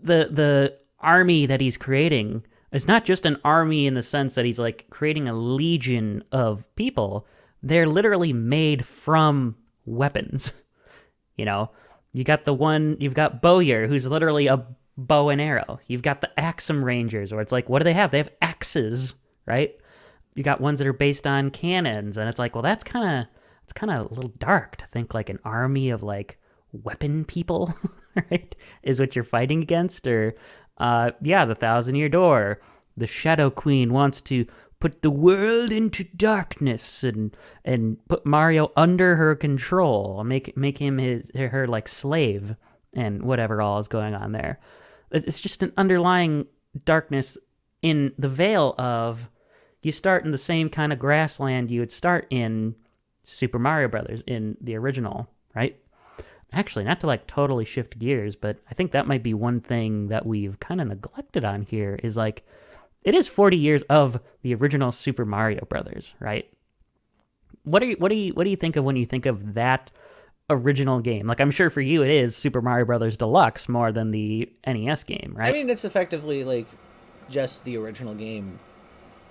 the army that he's creating is not just an army in the sense that he's like creating a legion of people. They're literally made from weapons. You know, you've got Bowyer, who's literally a bow and arrow. You've got the Axum Rangers, where it's like, what do they have? They have axes, right? You got ones that are based on cannons, and it's like, well, it's kind of a little dark to think like an army of like weapon people, right? Is what you're fighting against, or the Thousand-Year Door. The Shadow Queen wants to put the world into darkness and put Mario under her control, make him her like slave, and whatever all is going on there. It's just an underlying darkness in the veil of you start in the same kind of grassland you would start in Super Mario Brothers in the original, right? Actually, not to like totally shift gears, but I think that might be one thing that we've kind of neglected on here is like, it is 40 years of the original Super Mario Brothers, right? What do you think of when you think of that original game? Like, I'm sure for you it is Super Mario Brothers Deluxe more than the NES game, right? I mean, it's effectively like just the original game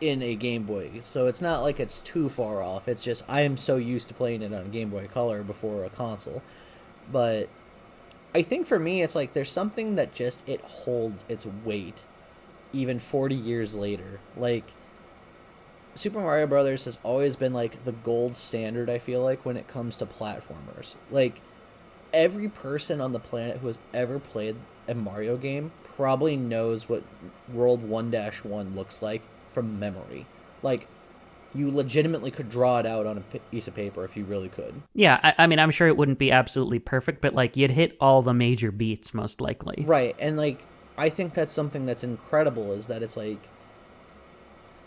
in a Game Boy, so it's not like it's too far off. It's just I am so used to playing it on a Game Boy Color before a console. But I think for me, it's like there's something that just it holds its weight even 40 years later. Like, Super Mario Brothers has always been like the gold standard, I feel like, when it comes to platformers. Like, every person on the planet who has ever played a Mario game probably knows what World 1-1 looks like from memory. Like, you legitimately could draw it out on a piece of paper if you really could. Yeah, I mean, I'm sure it wouldn't be absolutely perfect, but like you'd hit all the major beats most likely. Right, and like I think that's something that's incredible is that it's like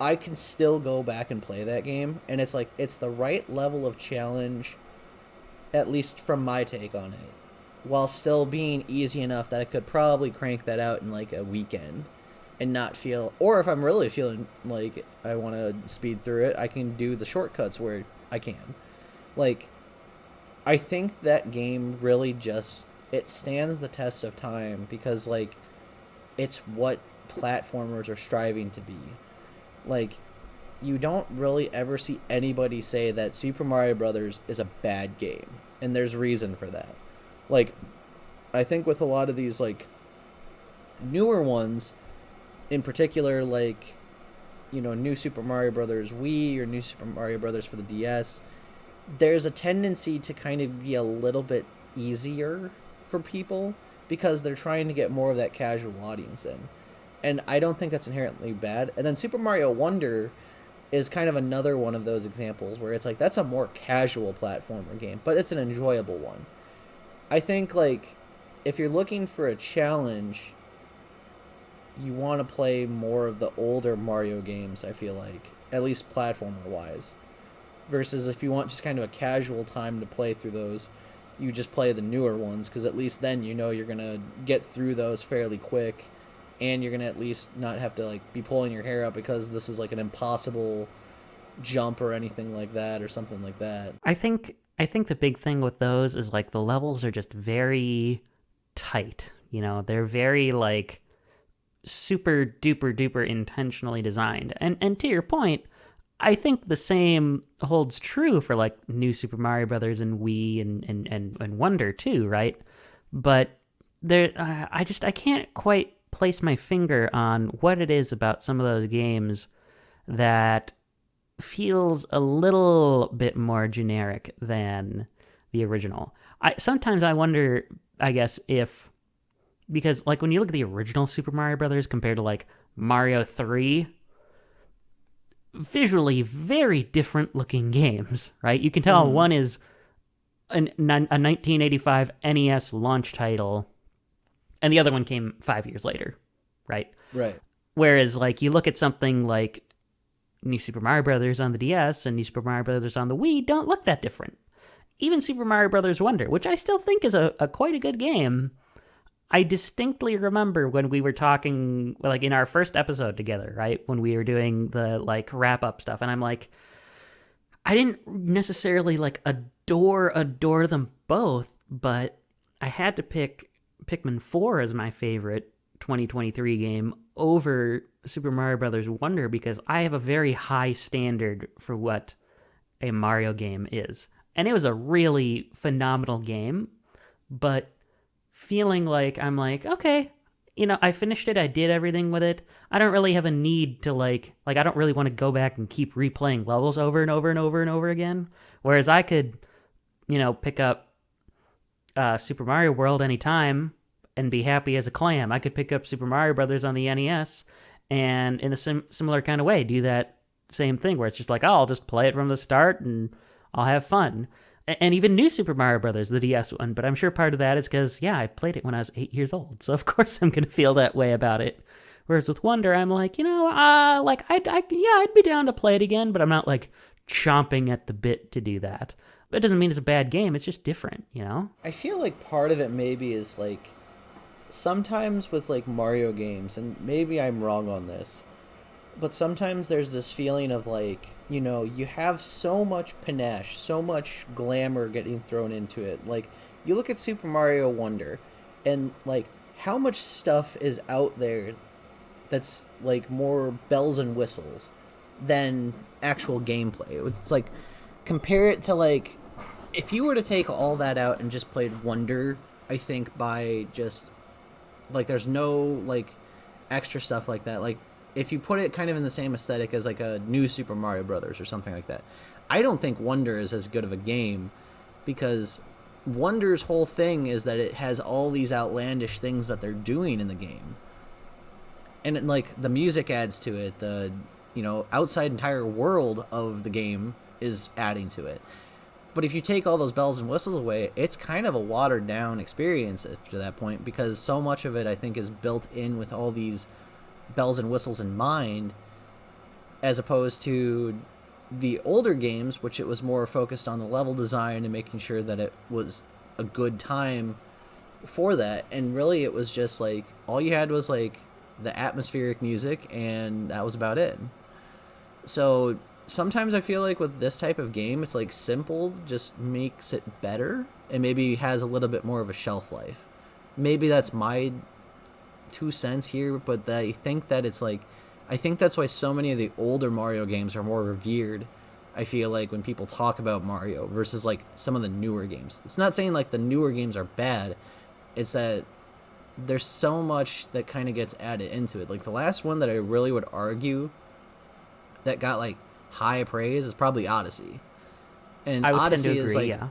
I can still go back and play that game, and it's like it's the right level of challenge, at least from my take on it, while still being easy enough that I could probably crank that out in like a weekend and not feel, or if I'm really feeling like I want to speed through it, I can do the shortcuts where I can. Like, I think that game really just, it stands the test of time because like it's what platformers are striving to be. Like, you don't really ever see anybody say that Super Mario Brothers is a bad game, and there's reason for that. Like, I think with a lot of these like newer ones, in particular, like, you know, New Super Mario Brothers Wii or New Super Mario Brothers for the DS, there's a tendency to kind of be a little bit easier for people because they're trying to get more of that casual audience in. And I don't think that's inherently bad. And then Super Mario Wonder is kind of another one of those examples where it's like that's a more casual platformer game, but it's an enjoyable one. I think, like, if you're looking for a challenge, you want to play more of the older Mario games, I feel like, at least platformer-wise. Versus if you want just kind of a casual time to play through those, you just play the newer ones, because at least then you know you're going to get through those fairly quick, and you're going to at least not have to like be pulling your hair out because this is like an impossible jump or anything like that or something like that. I think the big thing with those is like the levels are just very tight, you know? They're very like super duper duper intentionally designed. And to your point, I think the same holds true for like New Super Mario Brothers and Wii and Wonder too, right? But there, I can't quite place my finger on what it is about some of those games that feels a little bit more generic than the original. Sometimes I wonder, I guess, if because like when you look at the original Super Mario Brothers compared to like Mario 3, visually very different looking games, right? You can tell one is a 1985 NES launch title and the other one came 5 years later, right? Right. Whereas like you look at something like New Super Mario Brothers on the DS and New Super Mario Brothers on the Wii don't look that different. Even Super Mario Brothers Wonder, which I still think is a quite a good game, I distinctly remember when we were talking, like in our first episode together, right? When we were doing the like wrap up stuff, and I'm like, I didn't necessarily like adore them both, but I had to pick Pikmin 4 as my favorite 2023 game over Super Mario Brothers Wonder because I have a very high standard for what a Mario game is. And it was a really phenomenal game, but feeling like I'm like, okay, I finished it, I did everything with it. I don't really have a need to like I don't really want to go back and keep replaying levels over and over and over and over again. Whereas I could, pick up Super Mario World anytime and be happy as a clam. I could pick up Super Mario Brothers on the NES and in a similar kind of way do that same thing where it's just like, oh, I'll just play it from the start and I'll have fun. And even New Super Mario Brothers, the DS one, but I'm sure part of that is because, yeah, I played it when I was 8 years old, so of course I'm going to feel that way about it. Whereas with Wonder, I'm like, I'd be down to play it again, but I'm not like chomping at the bit to do that. But it doesn't mean it's a bad game, it's just different, I feel like part of it maybe is like, sometimes with like Mario games, and maybe I'm wrong on this, but sometimes there's this feeling of like, you have so much panache, so much glamour getting thrown into it. Like, you look at Super Mario Wonder, and like, how much stuff is out there that's like more bells and whistles than actual gameplay. It's like, compare it to like, if you were to take all that out and just played Wonder, I think by just, like, there's no like extra stuff like that. Like, if you put it kind of in the same aesthetic as like a new Super Mario Brothers or something like that, I don't think Wonder is as good of a game because Wonder's whole thing is that it has all these outlandish things that they're doing in the game. And like the music adds to it, the outside entire world of the game is adding to it. But if you take all those bells and whistles away, it's kind of a watered down experience to that point because so much of it I think is built in with all these bells and whistles in mind, as opposed to the older games, which it was more focused on the level design and making sure that it was a good time for that. And really it was just like all you had was like the atmospheric music and that was about it. So sometimes I feel like with this type of game, it's like simple just makes it better and maybe has a little bit more of a shelf life. Maybe that's my 2 cents here, but I think that it's like, I think that's why so many of the older Mario games are more revered. I feel like when people talk about Mario versus like some of the newer games. It's not saying like the newer games are bad. It's that there's so much that kind of gets added into it. Like the last one that I really would argue that got like high praise is probably Odyssey. And I would Odyssey tend to agree, is like,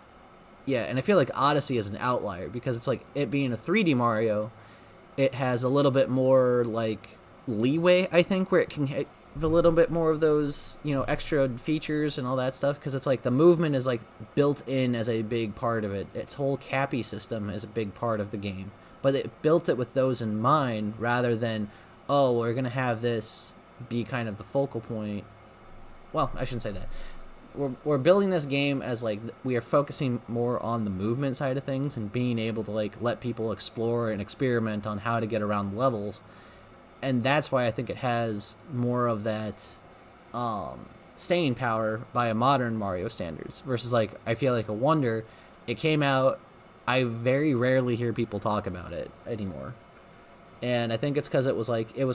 yeah, and I feel like Odyssey is an outlier because it's like it being a 3D Mario, it has a little bit more like leeway, I think, where it can have a little bit more of those, extra features and all that stuff because it's like the movement is like built in as a big part of it. Its whole Cappy system is a big part of the game, but it built it with those in mind rather than, oh, we're going to have this be kind of the focal point. Well, I shouldn't say that. We're building this game as like we are focusing more on the movement side of things and being able to like let people explore and experiment on how to get around levels, and that's why I think it has more of that staying power by a modern Mario standards versus like I feel like a Wonder, it came out, I very rarely hear people talk about it anymore, and I think it's because it was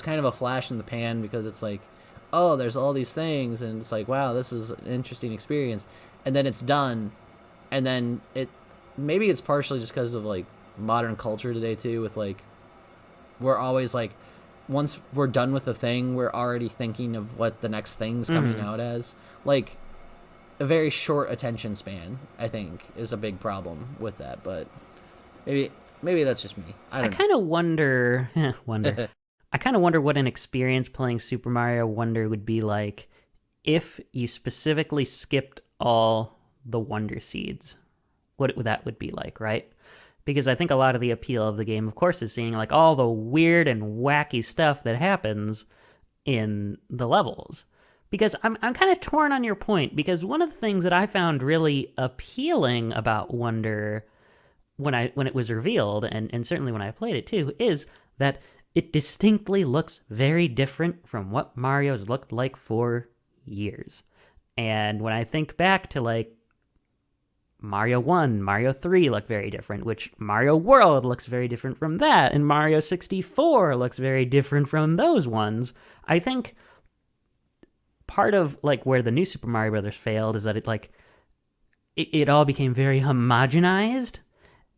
kind of a flash in the pan because it's like, oh, there's all these things, and it's like, wow, this is an interesting experience, and then it's done, and then maybe it's partially just because of like modern culture today too, with like we're always like, once we're done with the thing, we're already thinking of what the next thing's coming out as. Like, a very short attention span, I think, is a big problem with that. But maybe maybe that's just me. I I don't kind of wonder, wonder. know. I kind of wonder what an experience playing Super Mario Wonder would be like if you specifically skipped all the Wonder Seeds. What that would be like, right? Because I think a lot of the appeal of the game, of course, is seeing like all the weird and wacky stuff that happens in the levels. Because I'm kind of torn on your point, because one of the things that I found really appealing about Wonder when it was revealed, and certainly when I played it too, is that it distinctly looks very different from what Mario's looked like for years. And when I think back to like Mario 1, Mario 3 look very different, which Mario World looks very different from that, and Mario 64 looks very different from those ones. I think part of like where the new Super Mario Brothers failed is that it all became very homogenized.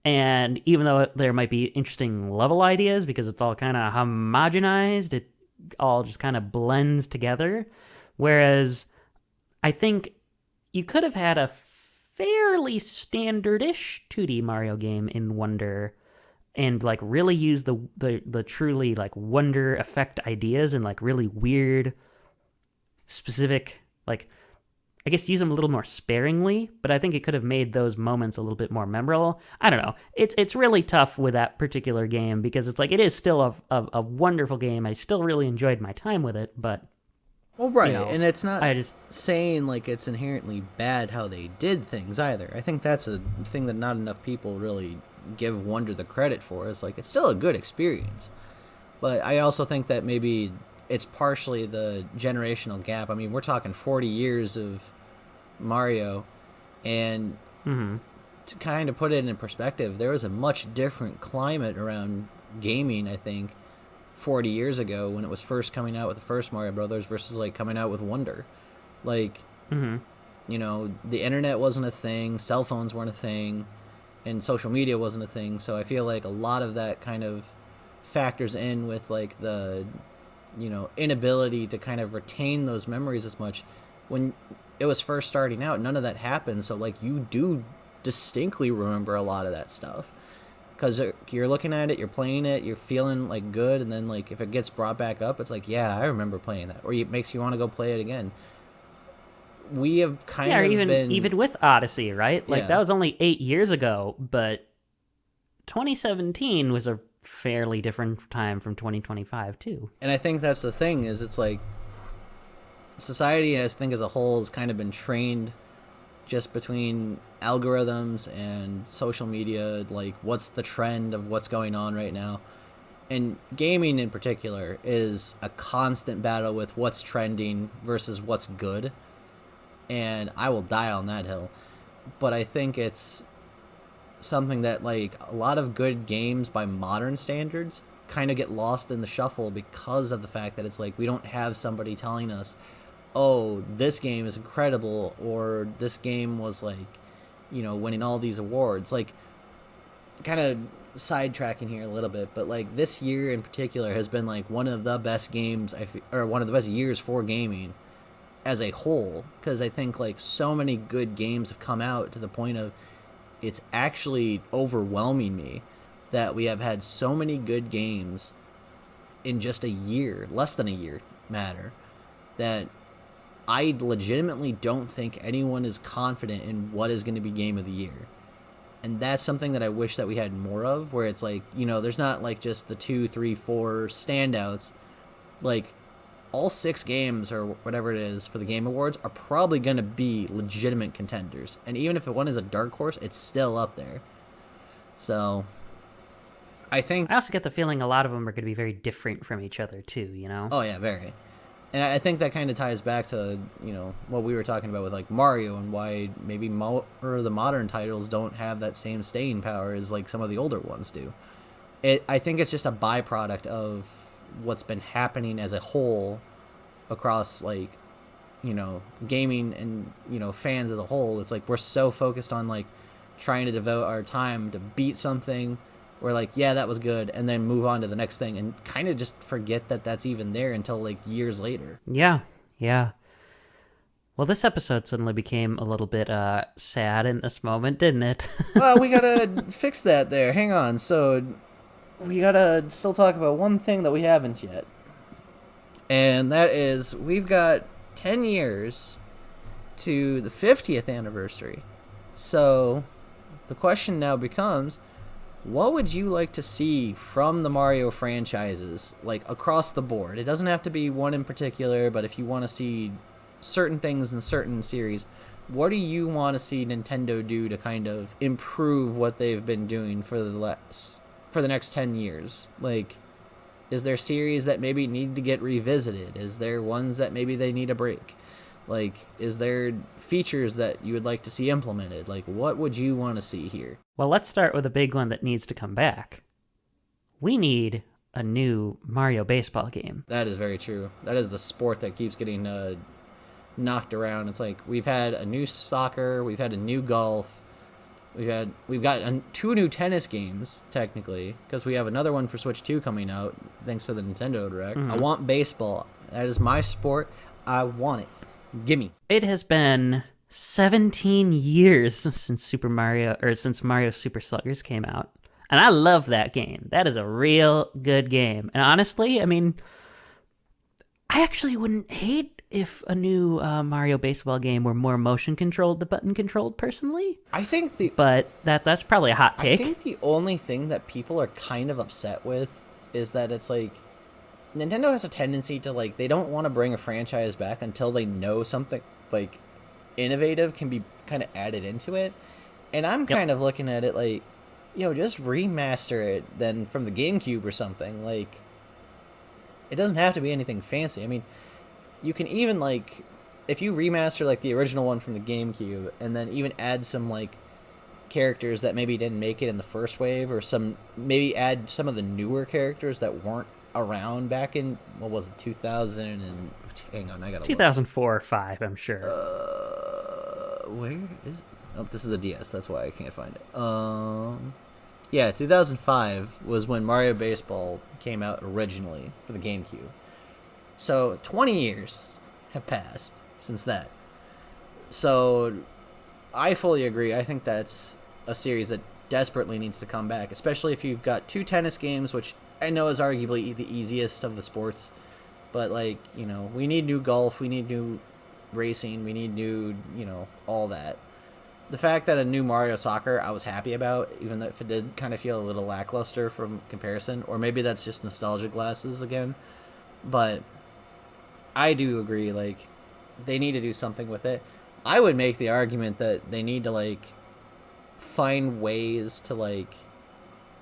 And even though there might be interesting level ideas because it's all kind of homogenized, it all just kind of blends together. Whereas I think you could have had a fairly standard-ish 2D Mario game in Wonder and like really use the truly like Wonder effect ideas and like really weird, specific, like I guess use them a little more sparingly, but I think it could have made those moments a little bit more memorable. I don't know. It's really tough with that particular game because it's like it is still a wonderful game. I still really enjoyed my time with it, but Well, right, you know, and it's not I just saying like it's inherently bad how they did things either. I think that's a thing that not enough people really give Wonder the credit for. Is like it's still a good experience, but I also think that maybe it's partially the generational gap. I mean, we're talking 40 years of Mario, and to kind of put it in perspective, there was a much different climate around gaming, I think, 40 years ago when it was first coming out with the first Mario Brothers versus like coming out with Wonder. Like, you know, the internet wasn't a thing, cell phones weren't a thing, and social media wasn't a thing. So I feel like a lot of that kind of factors in with like the, you know, inability to kind of retain those memories as much. When it was first starting out, none of that happened. So like you do distinctly remember a lot of that stuff because you're looking at it, you're playing it, you're feeling like good, and then like if it gets brought back up, it's like, yeah, I remember playing that, or it makes you want to go play it again. We have kind yeah, or of even been, with Odyssey, right? Like yeah, that was only 8 years ago, but 2017 was a fairly different time from 2025 too. and I think that's the thing is it's like society, I think as a whole, has kind of been trained just between algorithms and social media, like what's the trend of what's going on right now. And gaming in particular is a constant battle with what's trending versus what's good. And I will die on that hill. But I think it's something that, like, a lot of good games by modern standards kind of get lost in the shuffle because of the fact that it's like we don't have somebody telling us, oh, this game is incredible, or this game was like, you know, winning all these awards. Like, kind of sidetracking here a little bit, but like this year in particular has been like one of the best games, or one of the best years for gaming as a whole, because I think like so many good games have come out to the point of it's actually overwhelming me that we have had so many good games in just a year, less than a year matter, that I legitimately don't think anyone is confident in what is going to be game of the year. And that's something that I wish that we had more of, where it's like, you know, there's not like just the 2, 3, 4 standouts. Like, all 6 games or whatever it is for the Game Awards are probably going to be legitimate contenders. And even if one is a dark horse, it's still up there. So, I think. I also get the feeling a lot of them are going to be very different from each other too, you know? Oh, yeah, very. And I think that kind of ties back to, you know, what we were talking about with like Mario and why maybe or the modern titles don't have that same staying power as like some of the older ones do. I think it's just a byproduct of what's been happening as a whole across like, you know, gaming and, you know, fans as a whole. It's like we're so focused on like trying to devote our time to beat something we're like, yeah, that was good, and then move on to the next thing and kind of just forget that that's even there until like years later. Yeah, yeah. Well, this episode suddenly became a little bit sad in this moment, didn't it? Well, we gotta fix that there. Hang on. So we gotta still talk about one thing that we haven't yet. And that is, we've got 10 years to the 50th anniversary. So the question now becomes, what would you like to see from the Mario franchises, like across the board? It doesn't have to be one in particular, but if you want to see certain things in certain series, what do you want to see Nintendo do to kind of improve what they've been doing for the next 10 years? Like, is there series that maybe need to get revisited? Is there ones that maybe they need a break? Like, is there features that you would like to see implemented? Like, what would you want to see here? Well, let's start with a big one that needs to come back. We need a new Mario baseball game. That is very true. That is the sport that keeps getting knocked around. It's like we've had a new soccer, we've had a new golf, we've got 2 new tennis games technically, because we have another one for Switch 2 coming out thanks to the Nintendo Direct. I want baseball. That is my sport. I want it. Gimme. It has been 17 years since Mario Super Sluggers came out. And I love that game. That is a real good game. And honestly, I mean, I actually wouldn't hate if a new Mario baseball game were more motion controlled than button controlled personally. But that's probably a hot take. I think the only thing that people are kind of upset with is that it's like Nintendo has a tendency to, like, they don't want to bring a franchise back until they know something like innovative can be kind of added into it. And I'm kind of looking at it like, just remaster it then from the GameCube or something. Like, it doesn't have to be anything fancy. I mean, you can even, like, if you remaster like the original one from the GameCube and then even add some like characters that maybe didn't make it in the first wave, or maybe add some of the newer characters that weren't around back in, what was it, 2000 and hang on, I gotta 2004 or 5, I'm sure. Where is it? Oh, this is the DS, that's why I can't find it. Yeah, 2005 was when Mario Baseball came out originally for the GameCube. So 20 years have passed since that. So I fully agree. I think that's a series that desperately needs to come back, especially if you've got 2 tennis games, which I know is arguably the easiest of the sports. But, like, we need new golf, we need new racing, we need new, all that. The fact that a new Mario Soccer I was happy about, even if it did kind of feel a little lackluster from comparison, or maybe that's just nostalgia glasses again. But I do agree, like, they need to do something with it. I would make the argument that they need to, like, find ways to, like,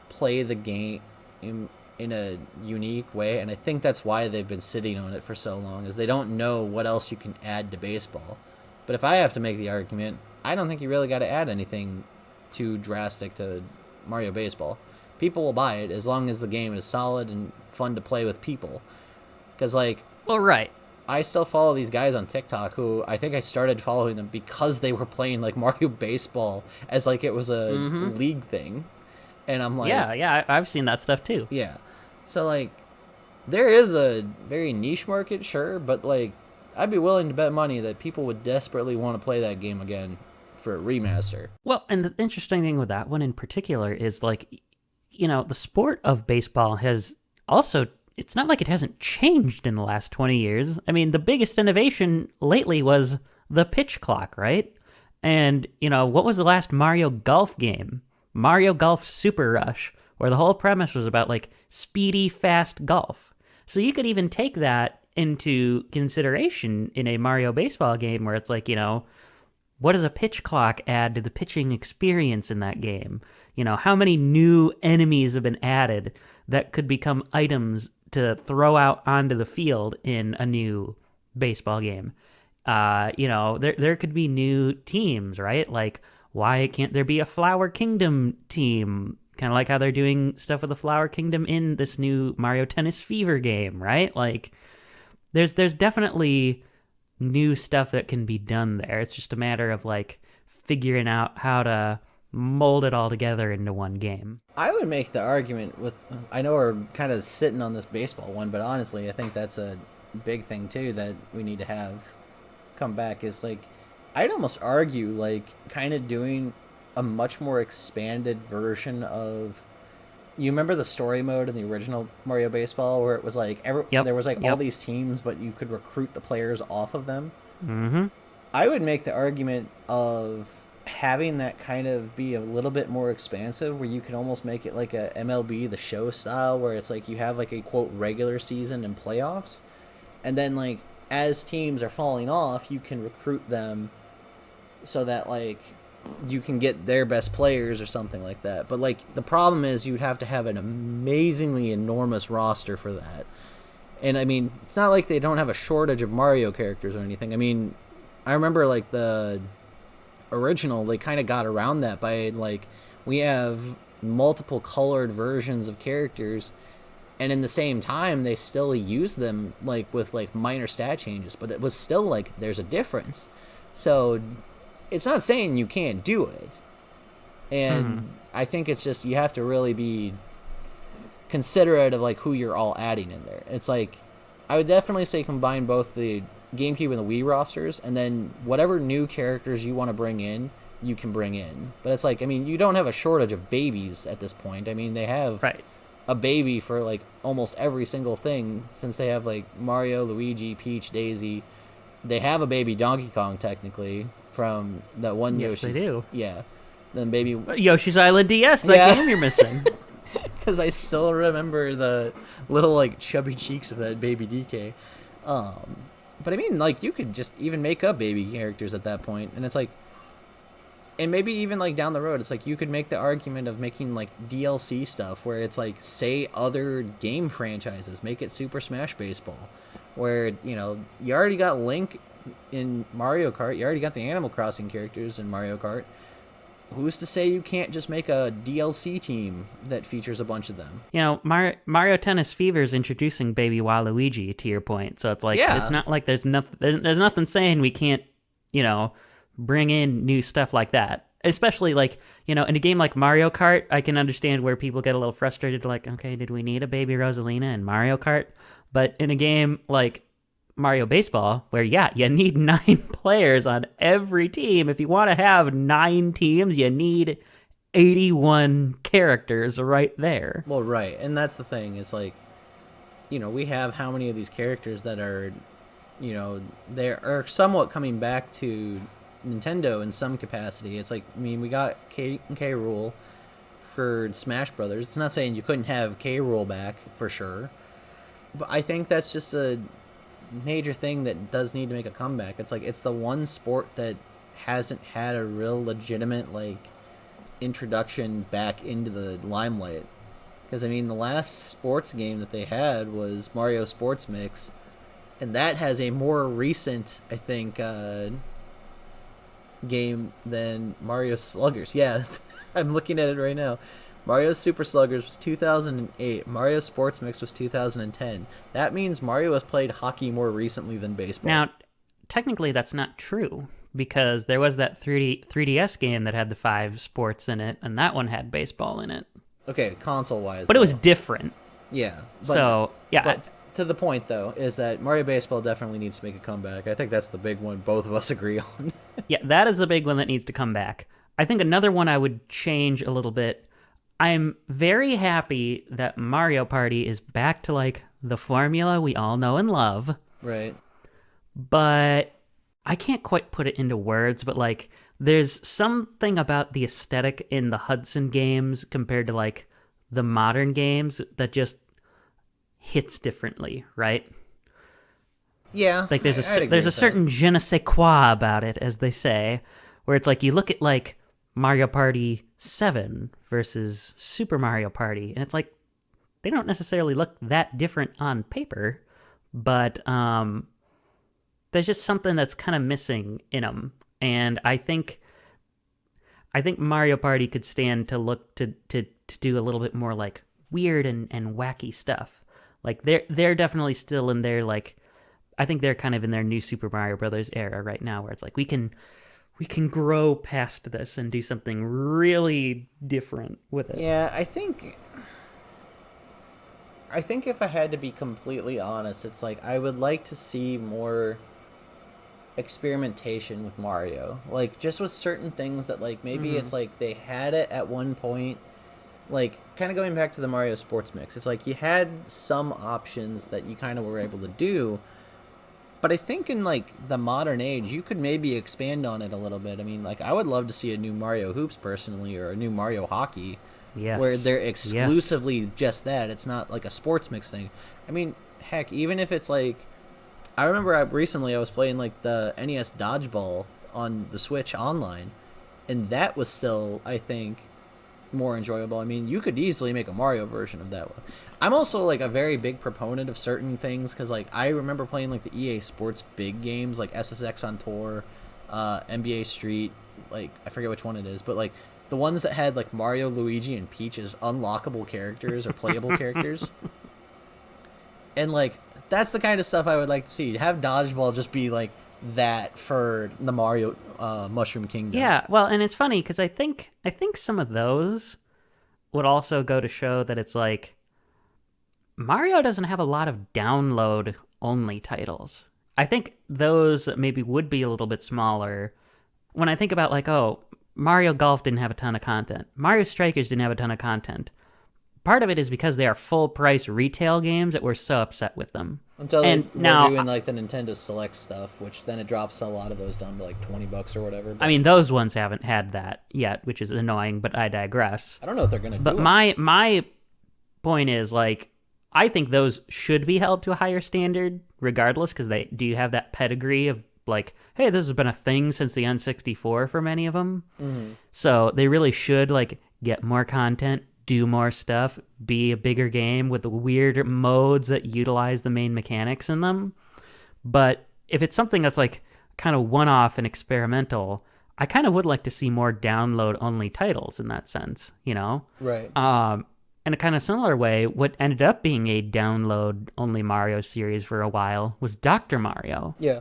play the game in a unique way, and I think that's why they've been sitting on it for so long, is they don't know what else you can add to baseball. But if I have to make the argument, I don't think you really got to add anything too drastic to Mario Baseball. People will buy it as long as the game is solid and fun to play with people. Because, like... Well, right. I still follow these guys on TikTok who I think I started following them because they were playing, like, Mario Baseball as, like, it was a league thing. And I'm like... Yeah, I've seen that stuff, too. Yeah. So, like, there is a very niche market, sure, but, like, I'd be willing to bet money that people would desperately want to play that game again for a remaster. Well, and the interesting thing with that one in particular is, like, the sport of baseball has also, it's not like it hasn't changed in the last 20 years. I mean, the biggest innovation lately was the pitch clock, right? And, what was the last Mario Golf game? Mario Golf Super Rush, where the whole premise was about, like, speedy, fast golf. So you could even take that into consideration in a Mario baseball game where it's like, what does a pitch clock add to the pitching experience in that game? How many new enemies have been added that could become items to throw out onto the field in a new baseball game? There could be new teams, right? Like, why can't there be a Flower Kingdom team? Kind of like how they're doing stuff with the Flower Kingdom in this new Mario Tennis Fever game, right? Like, there's definitely new stuff that can be done there. It's just a matter of, like, figuring out how to mold it all together into one game. I would make the argument with, I know we're kind of sitting on this baseball one, but honestly, I think that's a big thing too that we need to have come back is like, I'd almost argue like kind of doing a much more expanded version of, you remember the story mode in the original Mario Baseball where it was like there was like all these teams, but you could recruit the players off of them. Mm-hmm. I would make the argument of having that kind of be a little bit more expansive, where you can almost make it like a MLB The Show style, where it's like you have like a quote regular season and playoffs, and then like as teams are falling off, you can recruit them so that like you can get their best players or something like that. But like the problem is you'd have to have an amazingly enormous roster for that. And I mean, it's not like they don't have a shortage of Mario characters or anything. I mean, I remember like the original, they kind of got around that by like, we have multiple colored versions of characters, and in the same time they still use them like with like minor stat changes, but it was still like there's a difference. So it's not saying you can't do it. And I think it's just you have to really be considerate of like who you're all adding in there. It's like, I would definitely say combine both the GameCube and the Wii rosters, and then whatever new characters you want to bring in, you can bring in. But it's like, I mean, you don't have a shortage of babies at this point. I mean, they have a baby for like almost every single thing, since they have like Mario, Luigi, Peach, Daisy. They have a baby Donkey Kong technically from that one Yoshi's. Yes, they do. Yeah. Then baby Yoshi's Island DS, that game you're missing. Because I still remember the little like chubby cheeks of that baby DK. But I mean, like, you could just even make up baby characters at that point, and it's like, and maybe even like down the road, it's like you could make the argument of making like DLC stuff where it's like, say, other game franchises, make it Super Smash Baseball, where, you know, you already got Link in Mario Kart, you already got the Animal Crossing characters in Mario Kart. Who's to say you can't just make a DLC team that features a bunch of them? You know, Mario Tennis Fever is introducing Baby Waluigi, to your point. So it's like, it's not like there's nothing saying we can't, you know, bring in new stuff like that. Especially like, you know, in a game like Mario Kart, I can understand where people get a little frustrated, like, okay, did we need a Baby Rosalina in Mario Kart? But in a game like Mario Baseball, where you need 9 players on every team. If you want to have 9 teams, you need 81 characters right there. Well, right, and that's the thing. It's like, you know, we have how many of these characters that are, you know, they are somewhat coming back to Nintendo in some capacity. It's like, I mean, we got K Rool for Smash Brothers. It's not saying you couldn't have K Rool back for sure, but I think that's just a major thing that does need to make a comeback. It's like, it's the one sport that hasn't had a real legitimate like introduction back into the limelight. Because I mean, the last sports game that they had was Mario Sports Mix, and that has a more recent, I think, game than Mario Sluggers. Yeah, I'm looking at it right now. Mario Super Sluggers was 2008. Mario Sports Mix was 2010. That means Mario has played hockey more recently than baseball. Now, technically that's not true, because there was that 3DS game that had the 5 sports in it, and that one had baseball in it. Okay, console-wise. But it was different. Yeah. But to the point, though, is that Mario Baseball definitely needs to make a comeback. I think that's the big one both of us agree on. Yeah, that is the big one that needs to come back. I think another one I would change a little bit. I'm very happy that Mario Party is back to, like, the formula we all know and love. Right. But I can't quite put it into words, but, like, there's something about the aesthetic in the Hudson games compared to, like, the modern games that just hits differently, right? Yeah. Like, there's a certain je ne sais quoi about it, as they say, where it's like, you look at, like, Mario Party 7 versus Super Mario Party, and it's like, they don't necessarily look that different on paper, but there's just something that's kind of missing in them. And I think Mario Party could stand to look to do a little bit more like weird and wacky stuff. Like they're definitely still in their, like, I think they're kind of in their new Super Mario Brothers era right now, where it's like we can we can grow past this and do something really different with it. Yeah, I think if I had to be completely honest, it's like I would like to see more experimentation with Mario. Like just with certain things that like maybe it's like they had it at one point, like kind of going back to the Mario Sports Mix. It's like you had some options that you kind of were able to do, but I think in like the modern age, you could maybe expand on it a little bit. I mean, like I would love to see a new Mario Hoops personally, or a new Mario Hockey, where Yes. they're Yes. exclusively just that. It's not like a sports mix thing. I mean, heck, even if it's like, I remember recently I was playing like the NES Dodgeball on the Switch online, and that was still, I think, more enjoyable. I mean, you could easily make a Mario version of that one. I'm also like a very big proponent of certain things because like I remember playing like the EA Sports big games like SSX on Tour, NBA Street, like I forget which one it is, but like the ones that had like Mario, Luigi, and Peach as unlockable characters or playable characters, and like that's the kind of stuff I would like to see. Have Dodgeball just be like that for the Mario Mushroom Kingdom. Yeah, well, and it's funny because I think some of those would also go to show that it's like Mario doesn't have a lot of download only titles. I think those maybe would be a little bit smaller. When I think about like, oh, Mario Golf didn't have a ton of content. Mario Strikers didn't have a ton of content. Part of it is because they are full price retail games that we're so upset with them. Until And they now, were doing like the Nintendo Select stuff, which then it drops a lot of those down to like $20 or whatever. But I mean, those ones haven't had that yet, which is annoying, but I digress. I don't know if they're gonna do But it. my point is like I think those should be held to a higher standard regardless because they do have that pedigree of like, hey, this has been a thing since the N64 for many of them. So they really should like get more content, do more stuff, be a bigger game with the weird modes that utilize the main mechanics in them. But if it's something that's like kind of one-off and experimental, I kind of would like to see more download-only titles in that sense, you know? Right. In a kind of similar way, what ended up being a download-only Mario series for a while was Dr. Mario. Yeah.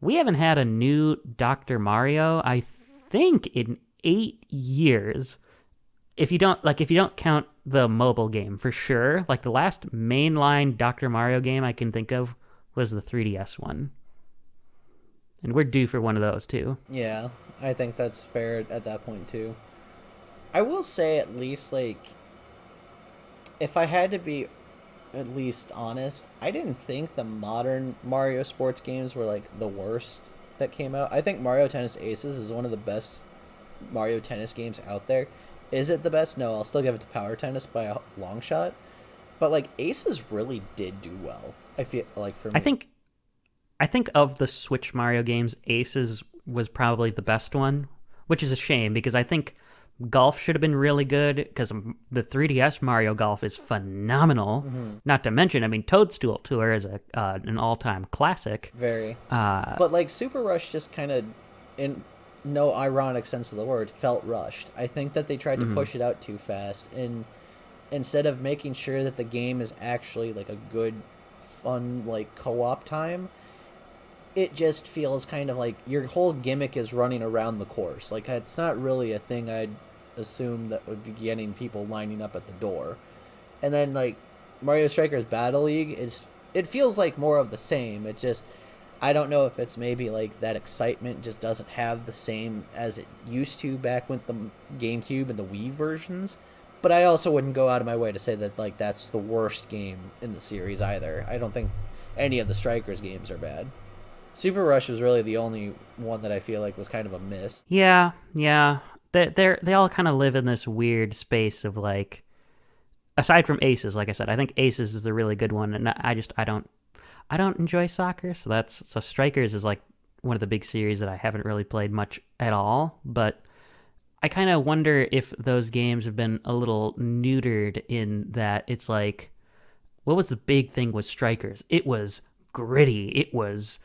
We haven't had a new Dr. Mario, I think, in 8 years. If you don't count the mobile game, for sure. Like the last mainline Dr. Mario game I can think of was the 3DS one. And we're due for one of those too. Yeah, I think that's fair at that point too. I will say at least like, if I had to be at least honest, I didn't think the modern Mario sports games were like the worst that came out. I think Mario Tennis Aces is one of the best Mario Tennis games out there. Is it the best? No, I'll still give it to Power Tennis by a long shot. But like Aces really did do well. I feel like for me. I think of the Switch Mario games, Aces was probably the best one, which is a shame because I think Golf should have been really good because the 3DS Mario Golf is phenomenal. Not to mention, I mean, Toadstool Tour is an all-time classic. Very. But like Super Rush just kind of, in no ironic sense of the word, felt rushed. I think that they tried to push it out too fast, and instead of making sure that the game is actually like a good, fun like co-op time, it just feels kind of like your whole gimmick is running around the course. Like it's not really a thing I'd assume that would be getting people lining up at the door. And then like Mario Strikers Battle League it feels like more of the same. It just, I don't know if it's maybe like that excitement just doesn't have the same as it used to back with the GameCube and the Wii versions. But I also wouldn't go out of my way to say that like that's the worst game in the series either. I don't think any of the Strikers games are bad. Super Rush was really the only one that I feel like was kind of a miss. Yeah. They all kind of live in this weird space of like, aside from Aces, like I said, I think Aces is the really good one, and I don't enjoy soccer, so Strikers is like one of the big series that I haven't really played much at all, but I kind of wonder if those games have been a little neutered in that it's like, what was the big thing with Strikers? It was gritty. It was,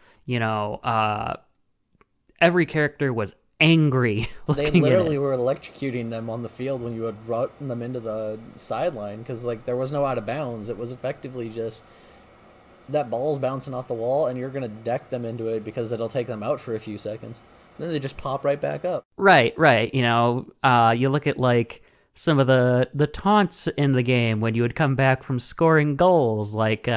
every character was angry. They literally were electrocuting them on the field when you would run them into the sideline because like there was no out of bounds. It was effectively just that ball's bouncing off the wall and you're gonna deck them into it because it'll take them out for a few seconds. Then they just pop right back up. Right. You look at like some of the taunts in the game when you would come back from scoring goals, like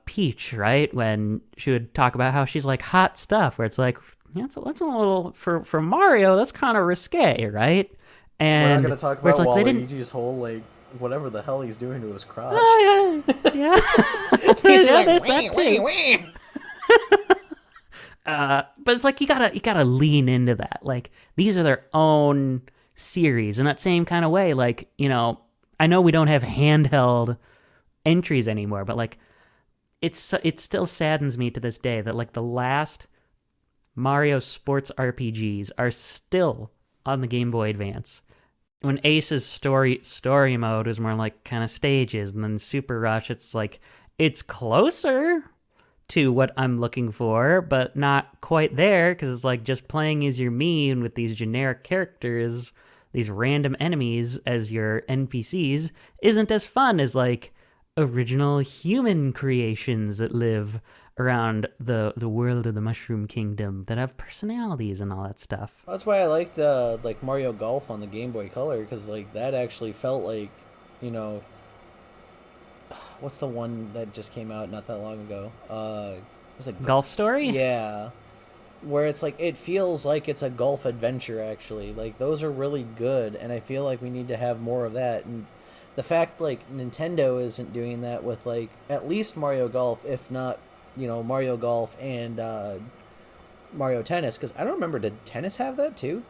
Peach, right? When she would talk about how she's like hot stuff, where it's like, yeah, that's a little for Mario. That's kind of risque, right? We're not And gonna talk where it's about like they didn't. Waluigi's whole like whatever the hell he's doing to his crotch. Oh yeah, yeah, He's yeah. like, There's wah, that wah, too. wah. But it's like you gotta lean into that. Like these are their own series in that same kind of way. Like I know we don't have handheld entries anymore, but like it still saddens me to this day that like the last Mario sports RPGs are still on the Game Boy Advance. When Ace's story mode was more like kind of stages, and then Super Rush, it's like it's closer to what I'm looking for, but not quite there because it's like just playing as your me and with these generic characters, these random enemies as your NPCs isn't as fun as like original human creations that live around the world of the Mushroom Kingdom that have personalities and all that stuff. That's why I liked like Mario Golf on the Game Boy Color because like that actually felt like, you know, what's the one that just came out not that long ago? It was like Golf Story? yeah, where it's like it feels like it's a golf adventure actually. Like those are really good, and I feel like we need to have more of that. And the fact like Nintendo isn't doing that with like at least Mario Golf, if not, you know, Mario Golf and Mario Tennis, because I don't remember, did Tennis have that too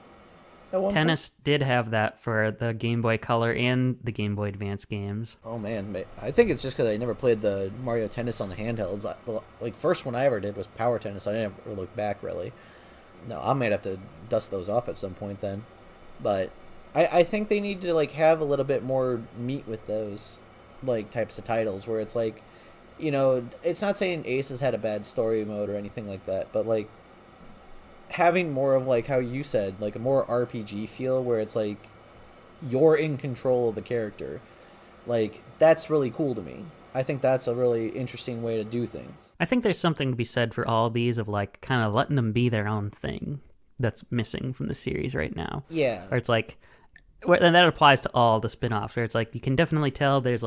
at one point? Tennis did have that for the Game Boy Color and the Game Boy Advance games. Oh man, I think it's just because I never played the Mario Tennis on the handhelds. Like first one I ever did was Power Tennis. I didn't ever look back really. No, I might have to dust those off at some point then. But I think they need to like have a little bit more meat with those like types of titles where it's like, you know, it's not saying Ace has had a bad story mode or anything like that, but like having more of like how you said, like a more RPG feel where it's like you're in control of the character. Like that's really cool to me. I think that's a really interesting way to do things. I think there's something to be said for all of these of like kind of letting them be their own thing that's missing from the series right now. Yeah. Or it's like, and that applies to all the spin-offs where it's like you can definitely tell there's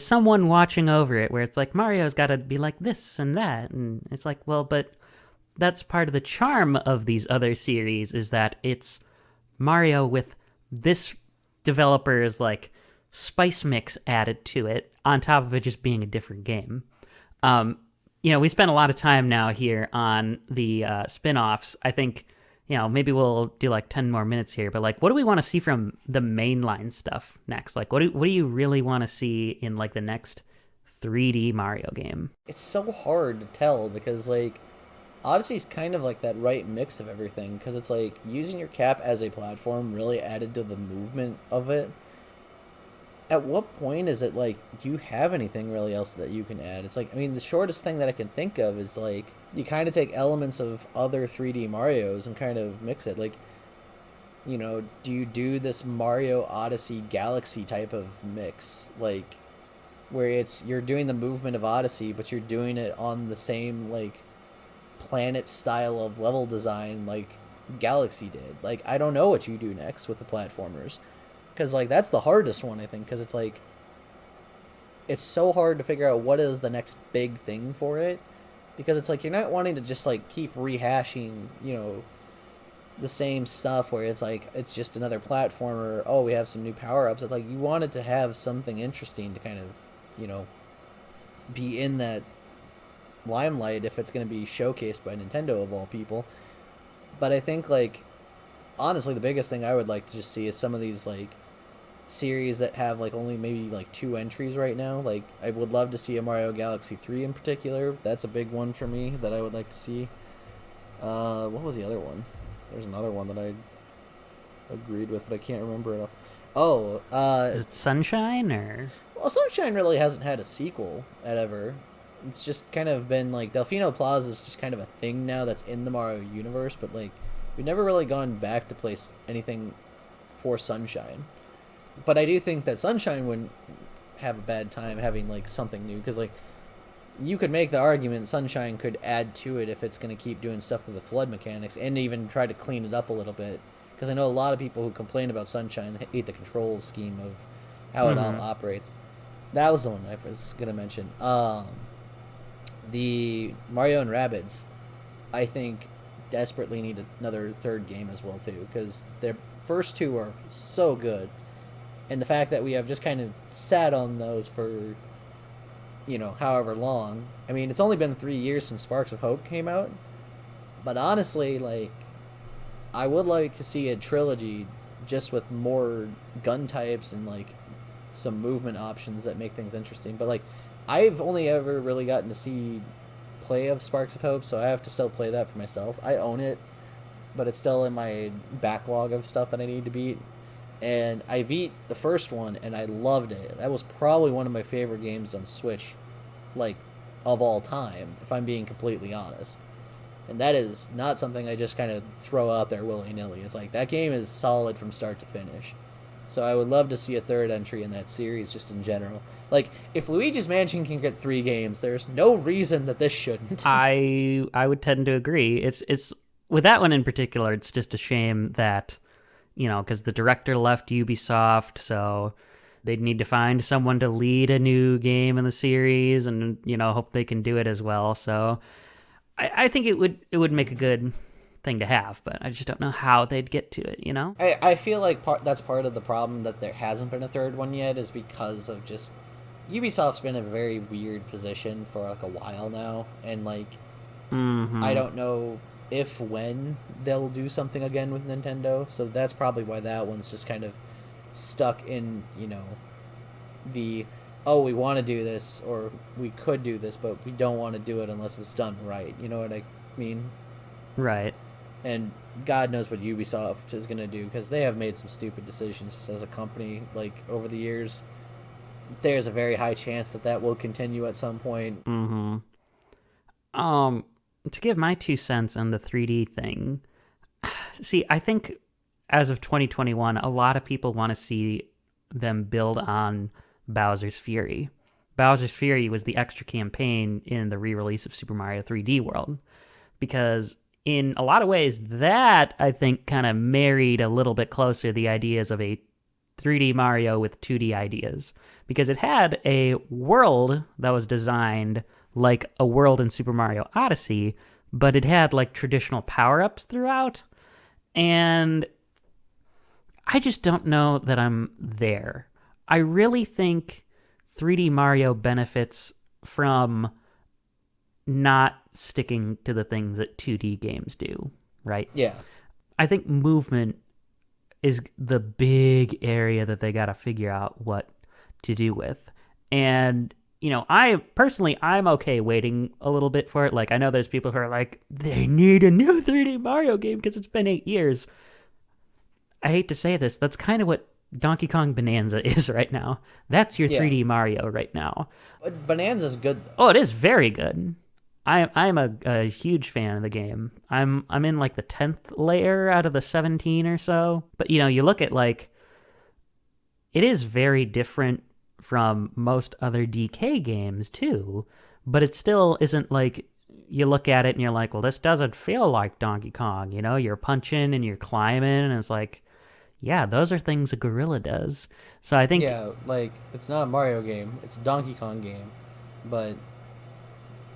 someone watching over it where it's like Mario's got to be like this and that, and it's like, well, but that's part of the charm of these other series is that it's Mario with this developer's like spice mix added to it on top of it just being a different game. We spent a lot of time now here on the spin-offs. I think maybe we'll do like 10 more minutes here, but like what do we want to see from the mainline stuff next? Like what do you really want to see in like the next 3D Mario game? It's so hard to tell because like Odyssey's kind of like that right mix of everything because it's like using your cap as a platform really added to the movement of it. At what point is it like, do you have anything really else that you can add? It's like, I mean, the shortest thing that I can think of is like, you kind of take elements of other 3D Marios and kind of mix it. Like, you know, do you do this Mario Odyssey Galaxy type of mix? Like, where you're doing the movement of Odyssey, but you're doing it on the same, like, planet style of level design like Galaxy did. Like, I don't know what you do next with the platformers. Because, like, that's the hardest one, I think. Because it's, like, it's so hard to figure out what is the next big thing for it. Because it's, like, you're not wanting to just, like, keep rehashing, you know, the same stuff where it's, like, it's just another platformer. Oh, we have some new power-ups. It's, like, you wanted to have something interesting to kind of, you know, be in that limelight if it's going to be showcased by Nintendo, of all people. But I think, like, honestly, the biggest thing I would like to just see is some of these, like, series that have like only maybe like 2 entries right now. Like I would love to see a Mario Galaxy 3 in particular. That's a big one for me that I would like to see. What was the other one? There's another one that I agreed with, but I can't remember it. Is it Sunshine or? Well, Sunshine really hasn't had a sequel ever. It's just kind of been like Delfino Plaza is just kind of a thing now that's in the Mario universe, but like we've never really gone back to place anything for Sunshine. But I do think that Sunshine wouldn't have a bad time having like something new because like you could make the argument Sunshine could add to it if it's going to keep doing stuff with the flood mechanics and even try to clean it up a little bit. Because I know a lot of people who complain about Sunshine hate the control scheme of how it all operates. That was the one I was going to mention. The Mario and Rabbids, I think, desperately need another third game as well, too. Because their first two are so good. And the fact that we have just kind of sat on those for, however long. I mean, it's only been 3 years since Sparks of Hope came out. But honestly, like, I would like to see a trilogy just with more gun types and, like, some movement options that make things interesting. But, like, I've only ever really gotten to see play of Sparks of Hope, so I have to still play that for myself. I own it, but it's still in my backlog of stuff that I need to beat. And I beat the first one, and I loved it. That was probably one of my favorite games on Switch, like, of all time, if I'm being completely honest. And that is not something I just kind of throw out there willy-nilly. It's like, that game is solid from start to finish. So I would love to see a third entry in that series, just in general. Like, if Luigi's Mansion can get 3 games, there's no reason that this shouldn't. I would tend to agree. It's with that one in particular, it's just a shame that, because the director left Ubisoft, so they'd need to find someone to lead a new game in the series, and hope they can do it as well. So I think it would make a good thing to have, but I just don't know how they'd get to it. I feel like that's part of the problem that there hasn't been a third one yet, is because of just Ubisoft's been in a very weird position for like a while now, and like I don't know when they'll do something again with Nintendo, so that's probably why that one's just kind of stuck in the we want to do this, or we could do this, but we don't want to do it unless it's done right. You know what I mean? Right. And God knows what Ubisoft is going to do, because they have made some stupid decisions just as a company, like, over the years. There's a very high chance that will continue at some point. To give my 2 cents on the 3D thing, see, I think as of 2021, a lot of people want to see them build on Bowser's Fury. Bowser's Fury was the extra campaign in the re-release of Super Mario 3D World, because in a lot of ways, that, I think, kind of married a little bit closer the ideas of a 3D Mario with 2D ideas, because it had a world that was designed like a world in Super Mario Odyssey, but it had, like, traditional power-ups throughout, and I just don't know that I'm there. I really think 3D Mario benefits from not sticking to the things that 2D games do, right? Yeah. I think movement is the big area that they got to figure out what to do with. And, I'm okay waiting a little bit for it. Like, I know there's people who are like, they need a new 3D Mario game because it's been 8 years. I hate to say this, that's kind of what Donkey Kong Bonanza is right now. That's your 3D Mario right now. But Bonanza's good, though. Oh, it is very good. I'm a huge fan of the game. I'm in like the 10th layer out of the 17 or so. But you look at, like, it is very different from most other DK games too, but it still isn't like you look at it and you're like, well, this doesn't feel like Donkey Kong. You're punching and you're climbing, and it's like, yeah, those are things a gorilla does. So I think, like, it's not a Mario game, it's a Donkey Kong game, but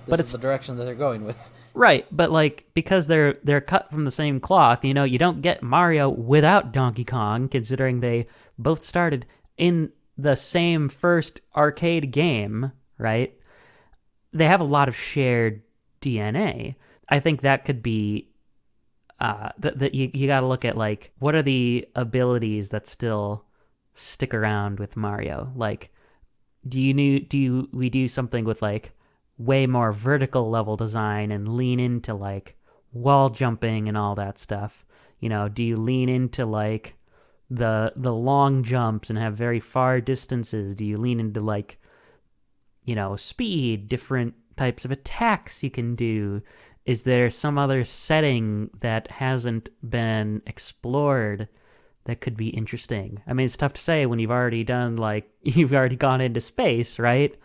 it's the direction that they're going with. Right, but, like, because they're cut from the same cloth, you don't get Mario without Donkey Kong, considering they both started in the same first arcade game, right? They have a lot of shared DNA. I think that could be that you got to look at, like, what are the abilities that still stick around with Mario? Like, do we do something with, like, way more vertical level design and lean into, like, wall jumping and all that stuff? Do you lean into, like, the long jumps and have very far distances? Do you lean into, like, speed, different types of attacks you can do? Is there some other setting that hasn't been explored that could be interesting? I mean, it's tough to say when you've already done, like, you've already gone into space, right?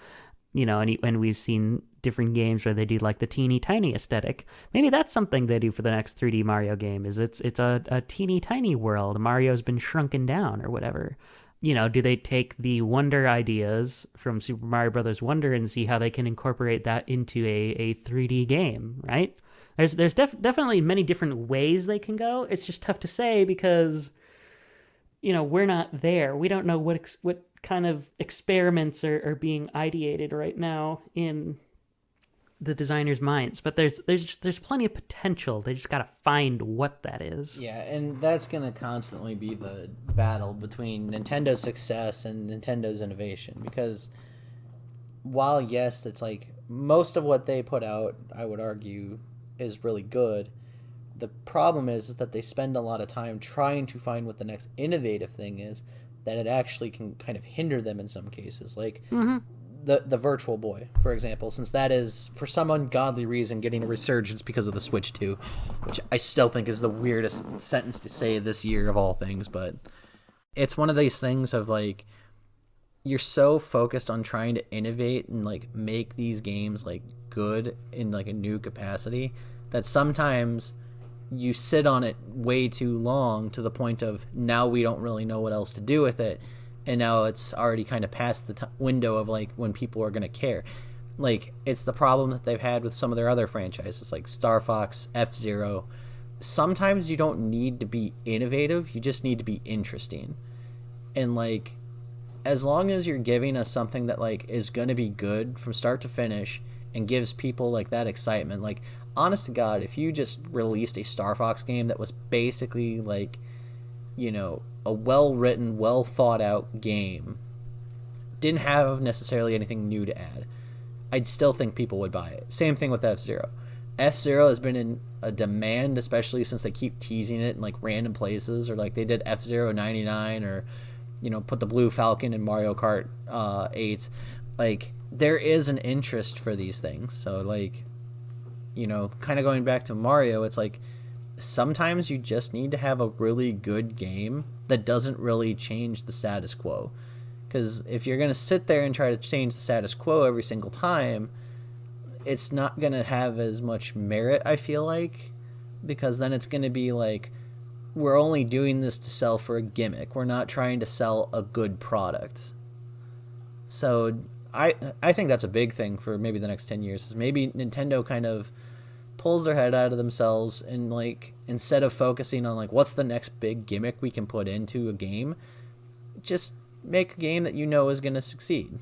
and we've seen different games where they do like the teeny tiny aesthetic. Maybe that's something they do for the next 3D Mario game. Is it's a teeny tiny world. Mario's been shrunken down or whatever. Do they take the Wonder ideas from Super Mario Brothers Wonder and see how they can incorporate that into a 3D game, right? There's definitely many different ways they can go. It's just tough to say because, we're not there. We don't know what kind of experiments are being ideated right now in the designers' minds. But there's plenty of potential. They just got to find what that is. Yeah, and that's going to constantly be the battle between Nintendo's success and Nintendo's innovation. Because while, yes, it's like most of what they put out, I would argue, is really good, the problem is that they spend a lot of time trying to find what the next innovative thing is that it actually can kind of hinder them in some cases. Like the Virtual Boy, for example, since that is, for some ungodly reason, getting a resurgence because of the Switch 2, which I still think is the weirdest sentence to say this year of all things, but it's one of these things of like, you're so focused on trying to innovate and like make these games like good in like a new capacity that sometimes you sit on it way too long to the point of now we don't really know what else to do with it, and now it's already kind of past the window of like when people are going to care. Like, it's the problem that they've had with some of their other franchises like Star Fox, F-Zero. Sometimes you don't need to be innovative, you just need to be interesting. And like, as long as you're giving us something that like is going to be good from start to finish and gives people like that excitement, like, honest to God, if you just released a Star Fox game that was basically like, a well-written, well-thought-out game, didn't have necessarily anything new to add, I'd still think people would buy it. Same thing with F-Zero. F-Zero has been in a demand, especially since they keep teasing it in like random places, or like they did F-Zero 99, or put the Blue Falcon in Mario Kart 8. Like, there is an interest for these things. So like, kind of going back to Mario, it's like sometimes you just need to have a really good game that doesn't really change the status quo. Because if you're going to sit there and try to change the status quo every single time, it's not going to have as much merit, I feel like. Because then it's going to be like, we're only doing this to sell for a gimmick. We're not trying to sell a good product. So I think that's a big thing for maybe the next 10 years. Is maybe Nintendo kind of pulls their head out of themselves and like, instead of focusing on like what's the next big gimmick we can put into a game, just make a game that is going to succeed,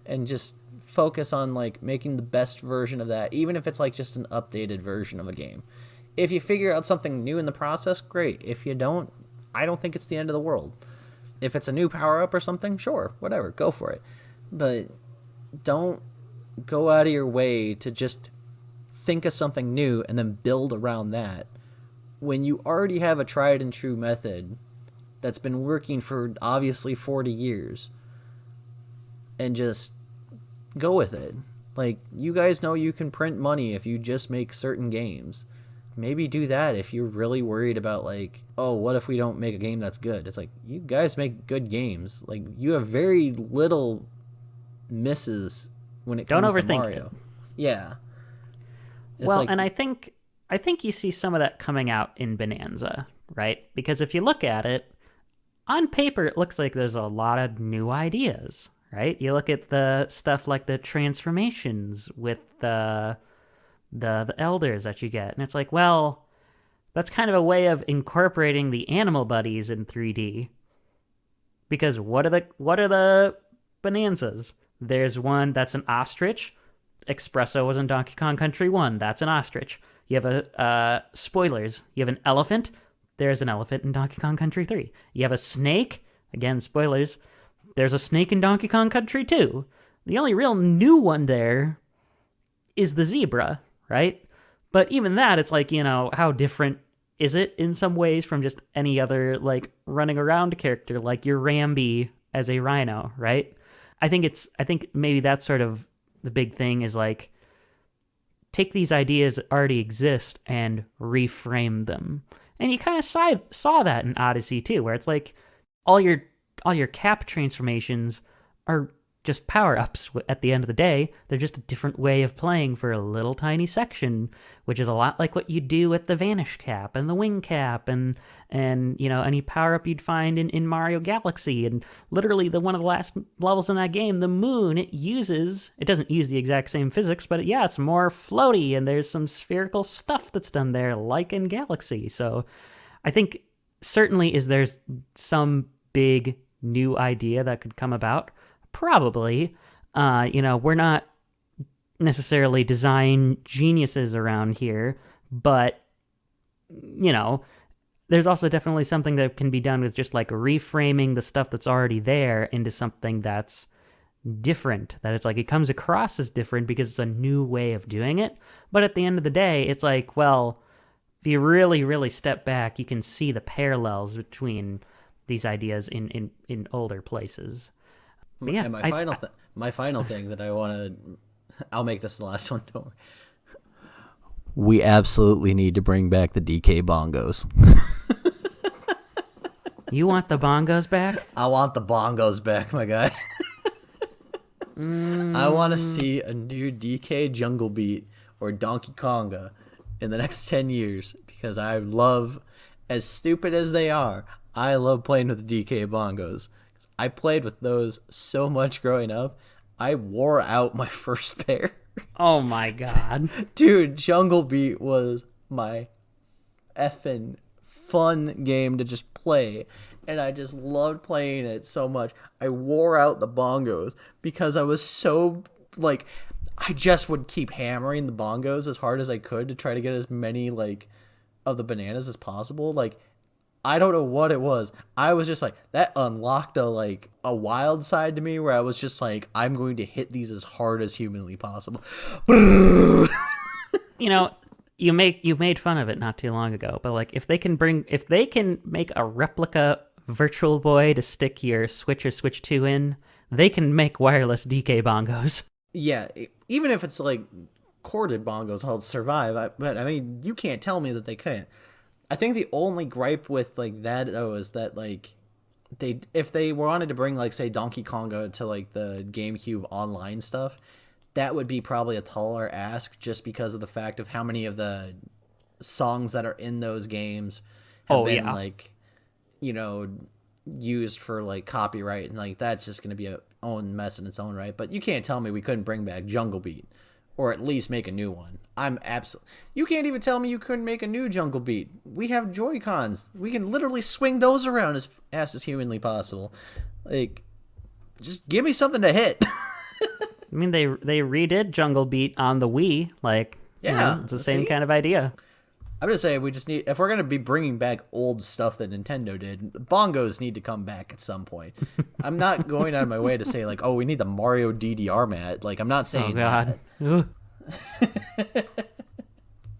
and just focus on like making the best version of that, even if it's like just an updated version of a game. If you figure out something new in the process, great. If you don't, I don't think it's the end of the world. If it's a new power-up or something, sure, whatever, go for it. But don't go out of your way to just think of something new and then build around that when you already have a tried and true method that's been working for obviously 40 years, and just go with it. Like, you guys know you can print money if you just make certain games. Maybe do that if you're really worried about like, oh, what if we don't make a game that's good? It's like, you guys make good games. Like, you have very little misses when it comes to Mario. Yeah. It's well, like, and I think you see some of that coming out in Bonanza, right? Because if you look at it, on paper, it looks like there's a lot of new ideas, right? You look at the stuff like the transformations with the elders that you get, and it's like, well, that's kind of a way of incorporating the animal buddies in 3D. Because what are the Bonanzas? There's one that's an ostrich. Espresso was in Donkey Kong Country 1. That's an ostrich. You have spoilers. You have an elephant. There's an elephant in Donkey Kong Country 3. You have a snake. Again, spoilers. There's a snake in Donkey Kong Country 2. The only real new one there is the zebra, right? But even that, it's like, how different is it in some ways from just any other, like, running around character, like your Rambi as a rhino, right? I think maybe that's sort of the big thing, is like, take these ideas that already exist and reframe them. And you kind of saw that in Odyssey too, where it's like all your cap transformations are just power-ups at the end of the day. They're just a different way of playing for a little tiny section, which is a lot like what you do with the Vanish Cap and the Wing Cap and any power-up you'd find in Mario Galaxy. And literally one of the last levels in that game, the moon, it doesn't use the exact same physics, but it's more floaty, and there's some spherical stuff that's done there, like in Galaxy. So I think certainly there's some big new idea that could come about. Probably. We're not necessarily design geniuses around here, but, there's also definitely something that can be done with just like reframing the stuff that's already there into something that's different. That it's like it comes across as different because it's a new way of doing it. But at the end of the day, it's like, well, if you really, really step back, you can see the parallels between these ideas in older places. Yeah, and my final thing that I want to, I'll make this the last one. Don't worry. We absolutely need to bring back the DK bongos. You want the bongos back? I want the bongos back, my guy. I want to see a new DK Jungle Beat or Donkey Konga in the next 10 years because I love, as stupid as they are, I love playing with the DK bongos. I played with those so much growing up. I wore out my first pair. Oh my god. Dude, Jungle Beat was my effing fun game to just play. And I just loved playing it so much. I wore out the bongos because I was so, I just would keep hammering the bongos as hard as I could to try to get as many, of the bananas as possible. I don't know what it was. I was just that unlocked a wild side to me where I was just I'm going to hit these as hard as humanly possible. You made fun of it not too long ago, but if they can make a replica Virtual Boy to stick your Switch or Switch 2 in, they can make wireless DK bongos. Yeah, even if it's corded bongos, I'll survive. But I mean, you can't tell me that they can't. I think the only gripe with that though is that if they wanted to bring say Donkey Konga to the GameCube online stuff, that would be probably a taller ask just because of the fact of how many of the songs that are in those games have been used for copyright, and that's just going to be a own mess in its own right. But you can't tell me we couldn't bring back Jungle Beat or at least make a new one. You can't even tell me you couldn't make a new Jungle Beat. We have Joy-Cons. We can literally swing those around as fast as humanly possible. Just give me something to hit. I mean, they redid Jungle Beat on the Wii. It's the same kind of idea. I'm just saying, we just need, if we're going to be bringing back old stuff that Nintendo did, bongos need to come back at some point. I'm not going out of my way to say, we need the Mario DDR mat. I'm not saying that.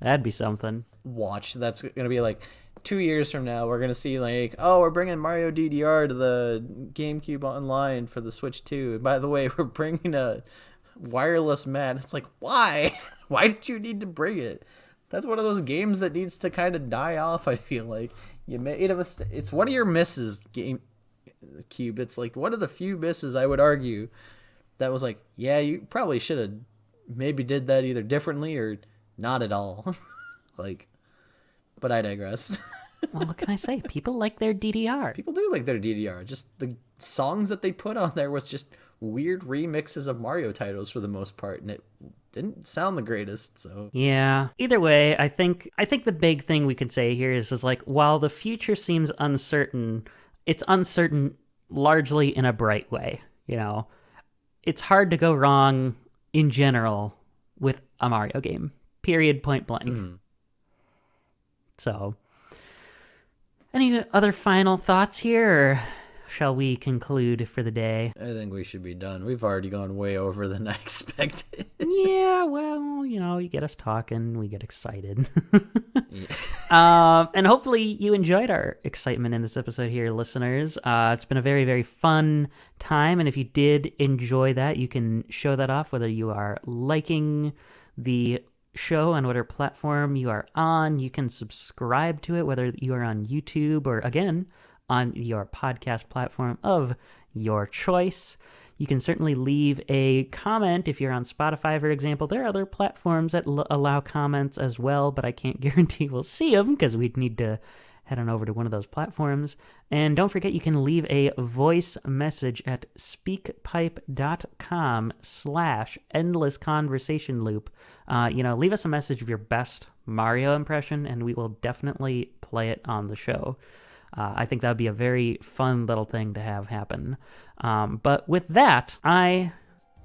That'd be something. Watch, that's going to be 2 years from now, we're going to see we're bringing Mario DDR to the GameCube Online for the Switch 2. And by the way, we're bringing a wireless mat. It's why? Why did you need to bring it? That's one of those games that needs to kind of die off, I feel like. You made a mistake. It's one of your misses, GameCube. It's one of the few misses, I would argue, that was you probably should have maybe did that either differently or not at all. But I digress. Well, what can I say? People like their DDR. People do like their DDR. Just the songs that they put on there was just weird remixes of Mario titles for the most part, and it didn't sound the greatest. So yeah. Either way, I think the big thing we can say here is while the future seems uncertain, it's uncertain largely in a bright way. It's hard to go wrong in general with a Mario game. Period. Point blank. Mm-hmm. So, any other final thoughts here, or shall we conclude for the day? I think we should be done. We've already gone way over than I expected. Yeah, well, you get us talking, we get excited. And hopefully you enjoyed our excitement in this episode here, listeners. It's been a very, very fun time, and if you did enjoy that, you can show that off, whether you are liking the show on whatever platform you are on. You can subscribe to it, whether you are on YouTube or, again, on your podcast platform of your choice. You can certainly leave a comment if you're on Spotify, for example. There are other platforms that allow comments as well, but I can't guarantee we'll see them because we'd need to head on over to one of those platforms. And don't forget, you can leave a voice message at speakpipe.com/endless conversation loop. Leave us a message of your best Mario impression, and we will definitely play it on the show. I think that would be a very fun little thing to have happen. But with that, I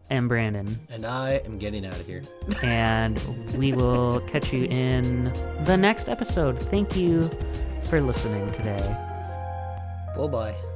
am Brandon. And I am getting out of here. And we will catch you in the next episode. Thank you for listening today. Bye-bye.